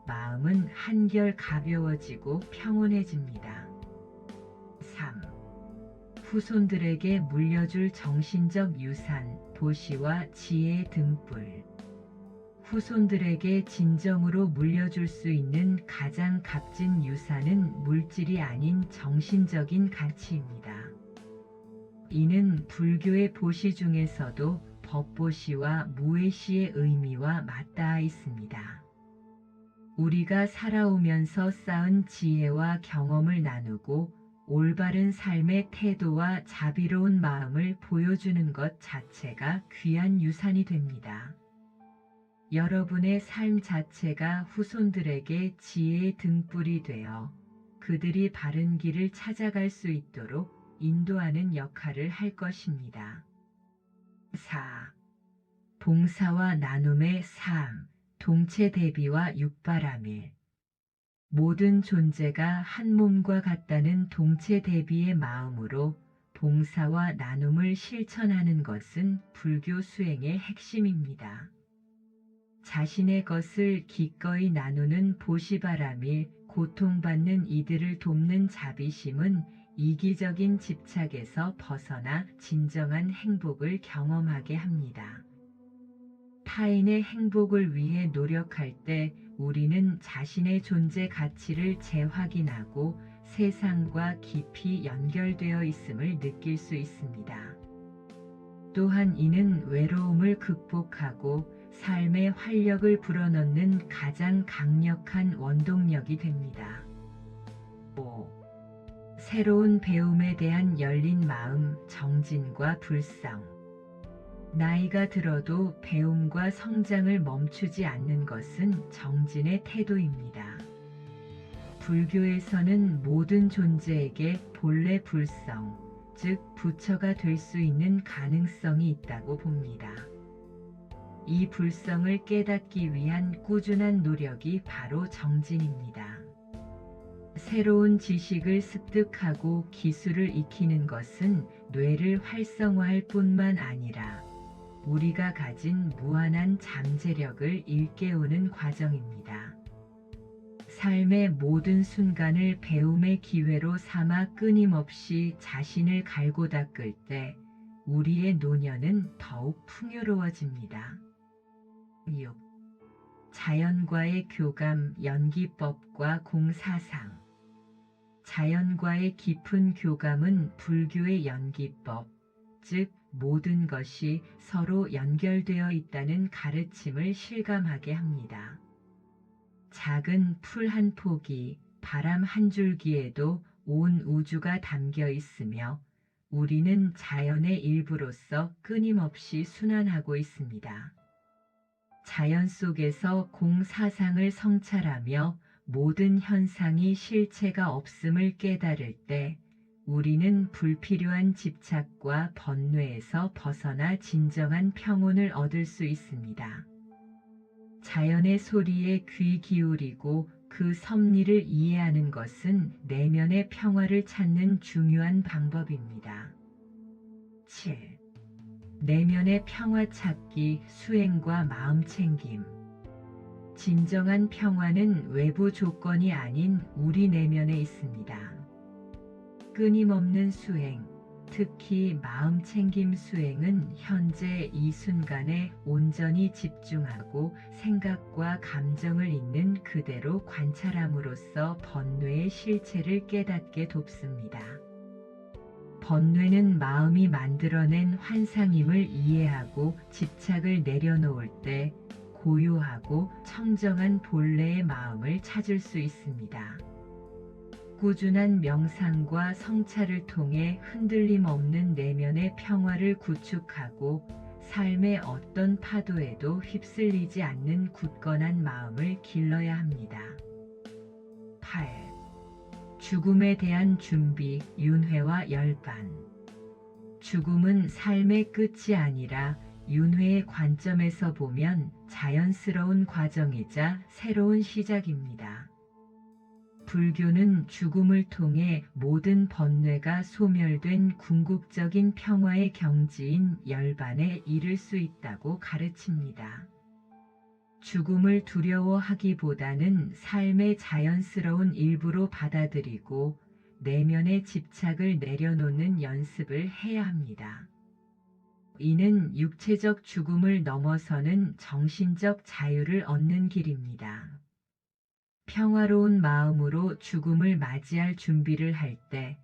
마음은 한결 가벼워지고 평온해집니다. 3. 후손들에게 물려줄 정신적 유산, 도시와 지혜의 등불. 후손들에게 진정으로 물려줄 수 있는 가장 값진 유산은 물질이 아닌 정신적인 가치입니다. 이는 불교의 보시 중에서도 법보시와 무외시의 의미와 맞닿아 있습니다. 우리가 살아오면서 쌓은 지혜와 경험을 나누고 올바른 삶의 태도와 자비로운 마음을 보여주는 것 자체가 귀한 유산이 됩니다. 여러분의 삶 자체가 후손들에게 지혜의 등불이 되어 그들이 바른 길을 찾아갈 수 있도록 인도하는 역할을 할 것입니다. 4. 봉사와 나눔의 삶, 동체 대비와 육바라밀. 모든 존재가 한 몸과 같다는 동체 대비의 마음으로 봉사와 나눔을 실천하는 것은 불교 수행의 핵심입니다. 자신의 것을 기꺼이 나누는 보시바라밀, 고통받는 이들을 돕는 자비심은 이기적인 집착에서 벗어나 진정한 행복을 경험하게 합니다. 타인의 행복을 위해 노력할 때 우리는 자신의 존재 가치를 재확인하고 세상과 깊이 연결되어 있음을 느낄 수 있습니다. 또한 이는 외로움을 극복하고 삶의 활력을 불어넣는 가장 강력한 원동력이 됩니다. 5. 새로운 배움에 대한 열린 마음, 정진과 불성. 나이가 들어도 배움과 성장을 멈추지 않는 것은 정진의 태도입니다. 불교에서는 모든 존재에게 본래 불성, 즉 부처가 될 수 있는 가능성이 있다고 봅니다. 이 불성을 깨닫기 위한 꾸준한 노력이 바로 정진입니다. 새로운 지식을 습득하고 기술을 익히는 것은 뇌를 활성화할 뿐만 아니라 우리가 가진 무한한 잠재력을 일깨우는 과정입니다. 삶의 모든 순간을 배움의 기회로 삼아 끊임없이 자신을 갈고 닦을 때 우리의 노년은 더욱 풍요로워집니다. 6. 자연과의 교감, 연기법과 공사상. 자연과의 깊은 교감은 불교의 연기법, 즉 모든 것이 서로 연결되어 있다는 가르침을 실감하게 합니다. 작은 풀 한 포기, 바람 한 줄기에도 온 우주가 담겨 있으며 우리는 자연의 일부로서 끊임없이 순환하고 있습니다. 자연 속에서 공사상을 성찰하며 모든 현상이 실체가 없음을 깨달을 때 우리는 불필요한 집착과 번뇌에서 벗어나 진정한 평온을 얻을 수 있습니다. 자연의 소리에 귀 기울이고 그 섭리를 이해하는 것은 내면의 평화를 찾는 중요한 방법입니다. 7. 내면의 평화 찾기, 수행과 마음 챙김. 진정한 평화는 외부 조건이 아닌 우리 내면에 있습니다. 끊임없는 수행, 특히 마음 챙김 수행은 현재 이 순간에 온전히 집중하고 생각과 감정을 있는 그대로 관찰함으로써 번뇌의 실체를 깨닫게 돕습니다. 번뇌는 마음이 만들어낸 환상임을 이해하고 집착을 내려놓을 때 고요하고 청정한 본래의 마음을 찾을 수 있습니다. 꾸준한 명상과 성찰을 통해 흔들림 없는 내면의 평화를 구축하고 삶의 어떤 파도에도 휩쓸리지 않는 굳건한 마음을 길러야 합니다. 8. 죽음에 대한 준비, 윤회와 열반. 죽음은 삶의 끝이 아니라 윤회의 관점에서 보면 자연스러운 과정이자 새로운 시작입니다. 불교는 죽음을 통해 모든 번뇌가 소멸된 궁극적인 평화의 경지인 열반에 이를 수 있다고 가르칩니다. 죽음을 두려워하기보다는 삶의 자연스러운 일부로 받아들이고 내면의 집착을 내려놓는 연습을 해야 합니다. 이는 육체적 죽음을 넘어서는 정신적 자유를 얻는 길입니다. 평화로운 마음으로 죽음을 맞이할 준비를 할 때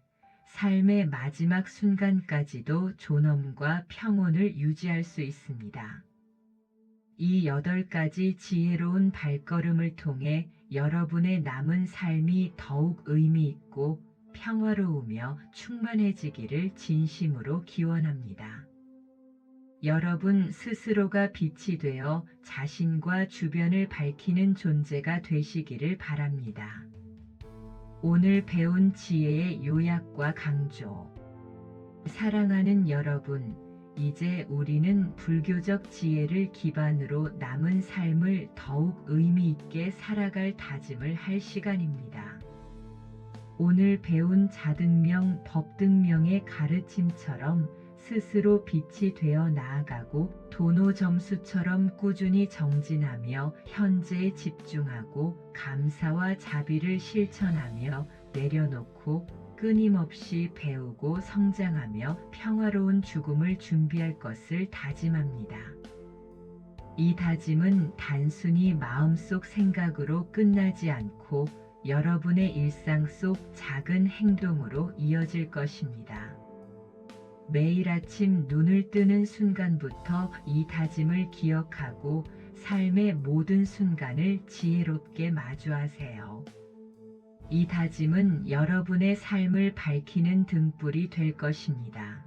삶의 마지막 순간까지도 존엄과 평온을 유지할 수 있습니다. 이 8가지 지혜로운 발걸음을 통해 여러분의 남은 삶이 더욱 의미 있고 평화로우며 충만해지기를 진심으로 기원합니다. 여러분 스스로가 빛이 되어 자신과 주변을 밝히는 존재가 되시기를 바랍니다. 오늘 배운 지혜의 요약과 강조. 사랑하는 여러분, 이제 우리는 불교적 지혜를 기반으로 남은 삶을 더욱 의미 있게 살아갈 다짐을 할 시간입니다. 오늘 배운 자등명, 법등명의 가르침처럼 스스로 빛이 되어 나아가고 도노 점수처럼 꾸준히 정진하며 현재에 집중하고 감사와 자비를 실천하며 내려놓고 끊임없이 배우고 성장하며 평화로운 죽음을 준비할 것을 다짐합니다. 이 다짐은 단순히 마음속 생각으로 끝나지 않고 여러분의 일상 속 작은 행동으로 이어질 것입니다. 매일 아침 눈을 뜨는 순간부터 이 다짐을 기억하고 삶의 모든 순간을 지혜롭게 마주하세요. 이 다짐은 여러분의 삶을 밝히는 등불이 될 것입니다.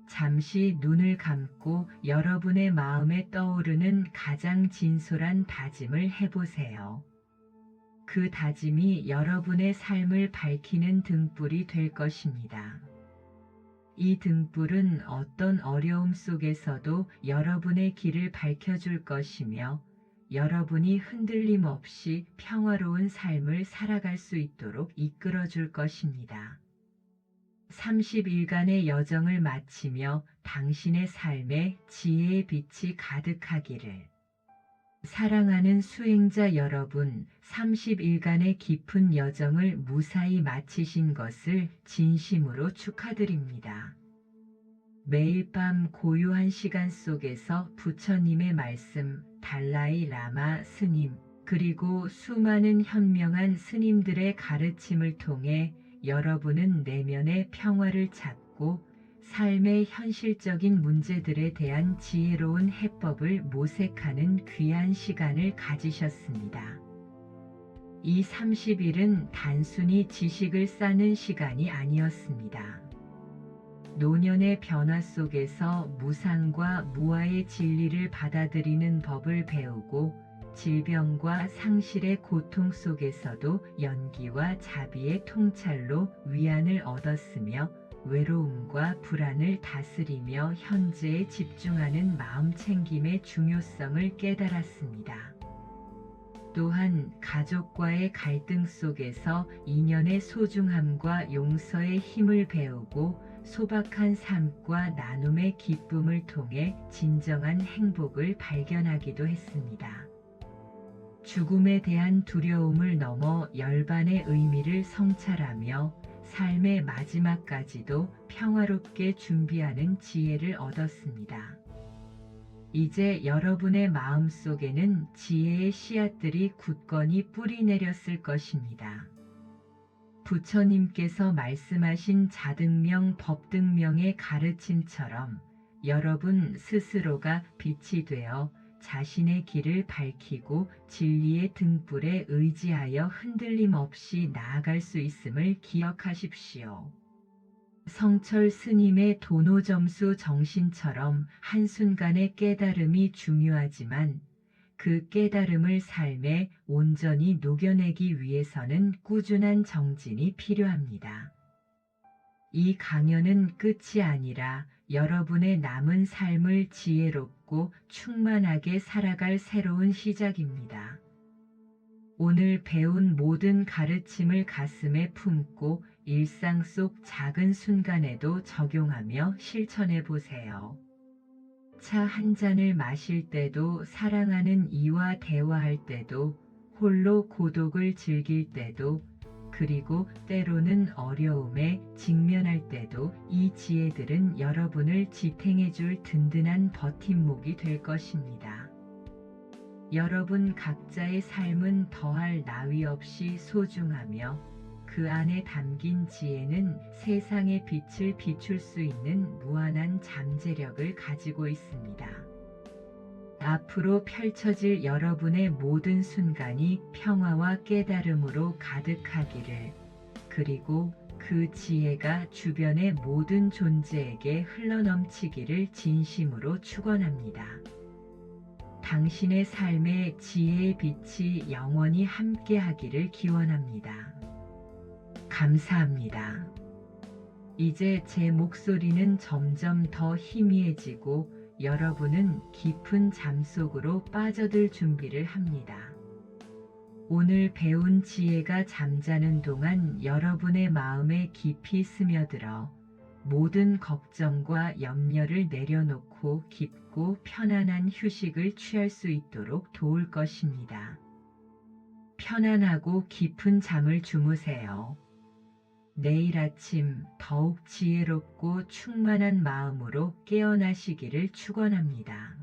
잠시 눈을 감고 여러분의 마음에 떠오르는 가장 진솔한 다짐을 해보세요. 그 다짐이 여러분의 삶을 밝히는 등불이 될 것입니다. 이 등불은 어떤 어려움 속에서도 여러분의 길을 밝혀줄 것이며 여러분이 흔들림 없이 평화로운 삶을 살아갈 수 있도록 이끌어줄 것입니다. 30일간의 여정을 마치며 당신의 삶에 지혜의 빛이 가득하기를. 사랑하는 수행자 여러분, 30일간의 깊은 여정을 무사히 마치신 것을 진심으로 축하드립니다. 매일 밤 고요한 시간 속에서 부처님의 말씀, 달라이 라마 스님, 그리고 수많은 현명한 스님들의 가르침을 통해 여러분은 내면의 평화를 찾고 삶의 현실적인 문제들에 대한 지혜로운 해법을 모색하는 귀한 시간을 가지셨습니다. 이 30일은 단순히 지식을 쌓는 시간이 아니었습니다. 노년의 변화 속에서 무상과 무아의 진리를 받아들이는 법을 배우고 질병과 상실의 고통 속에서도 연기와 자비의 통찰로 위안을 얻었으며 외로움과 불안을 다스리며 현재에 집중하는 마음 챙김의 중요성을 깨달았습니다. 또한 가족과의 갈등 속에서 인연의 소중함과 용서의 힘을 배우고 소박한 삶과 나눔의 기쁨을 통해 진정한 행복을 발견하기도 했습니다. 죽음에 대한 두려움을 넘어 열반의 의미를 성찰하며 삶의 마지막까지도 평화롭게 준비하는 지혜를 얻었습니다. 이제 여러분의 마음속에는 지혜의 씨앗들이 굳건히 뿌리 내렸을 것입니다. 부처님께서 말씀하신 자등명 법등명의 가르침처럼 여러분 스스로가 빛이 되어 자신의 길을 밝히고 진리의 등불에 의지하여 흔들림 없이 나아갈 수 있음을 기억하십시오. 성철 스님의 도노점수 정신처럼 한순간의 깨달음이 중요하지만 그 깨달음을 삶에 온전히 녹여내기 위해서는 꾸준한 정진이 필요합니다. 이 강연은 끝이 아니라 여러분의 남은 삶을 지혜롭고 충만하게 살아갈 새로운 시작입니다. 오늘 배운 모든 가르침을 가슴에 품고 일상 속 작은 순간에도 적용하며 실천해 보세요. 차 한 잔을 마실 때도, 사랑하는 이와 대화할 때도, 홀로 고독을 즐길 때도, 그리고 때로는 어려움에 직면할 때도 이 지혜들은 여러분을 지탱해 줄 든든한 버팀목이 될 것입니다. 여러분 각자의 삶은 더할 나위 없이 소중하며 그 안에 담긴 지혜는 세상의 빛을 비출 수 있는 무한한 잠재력을 가지고 있습니다. 앞으로 펼쳐질 여러분의 모든 순간이 평화와 깨달음으로 가득하기를, 그리고 그 지혜가 주변의 모든 존재에게 흘러넘치기를 진심으로 축원합니다. 당신의 삶에 지혜의 빛이 영원히 함께하기를 기원합니다. 감사합니다. 이제 제 목소리는 점점 더 희미해지고 여러분은 깊은 잠 속으로 빠져들 준비를 합니다. 오늘 배운 지혜가 잠자는 동안 여러분의 마음에 깊이 스며들어 모든 걱정과 염려를 내려놓고 깊고 편안한 휴식을 취할 수 있도록 도울 것입니다. 편안하고 깊은 잠을 주무세요. 내일 아침 더욱 지혜롭고 충만한 마음으로 깨어나시기를 축원합니다.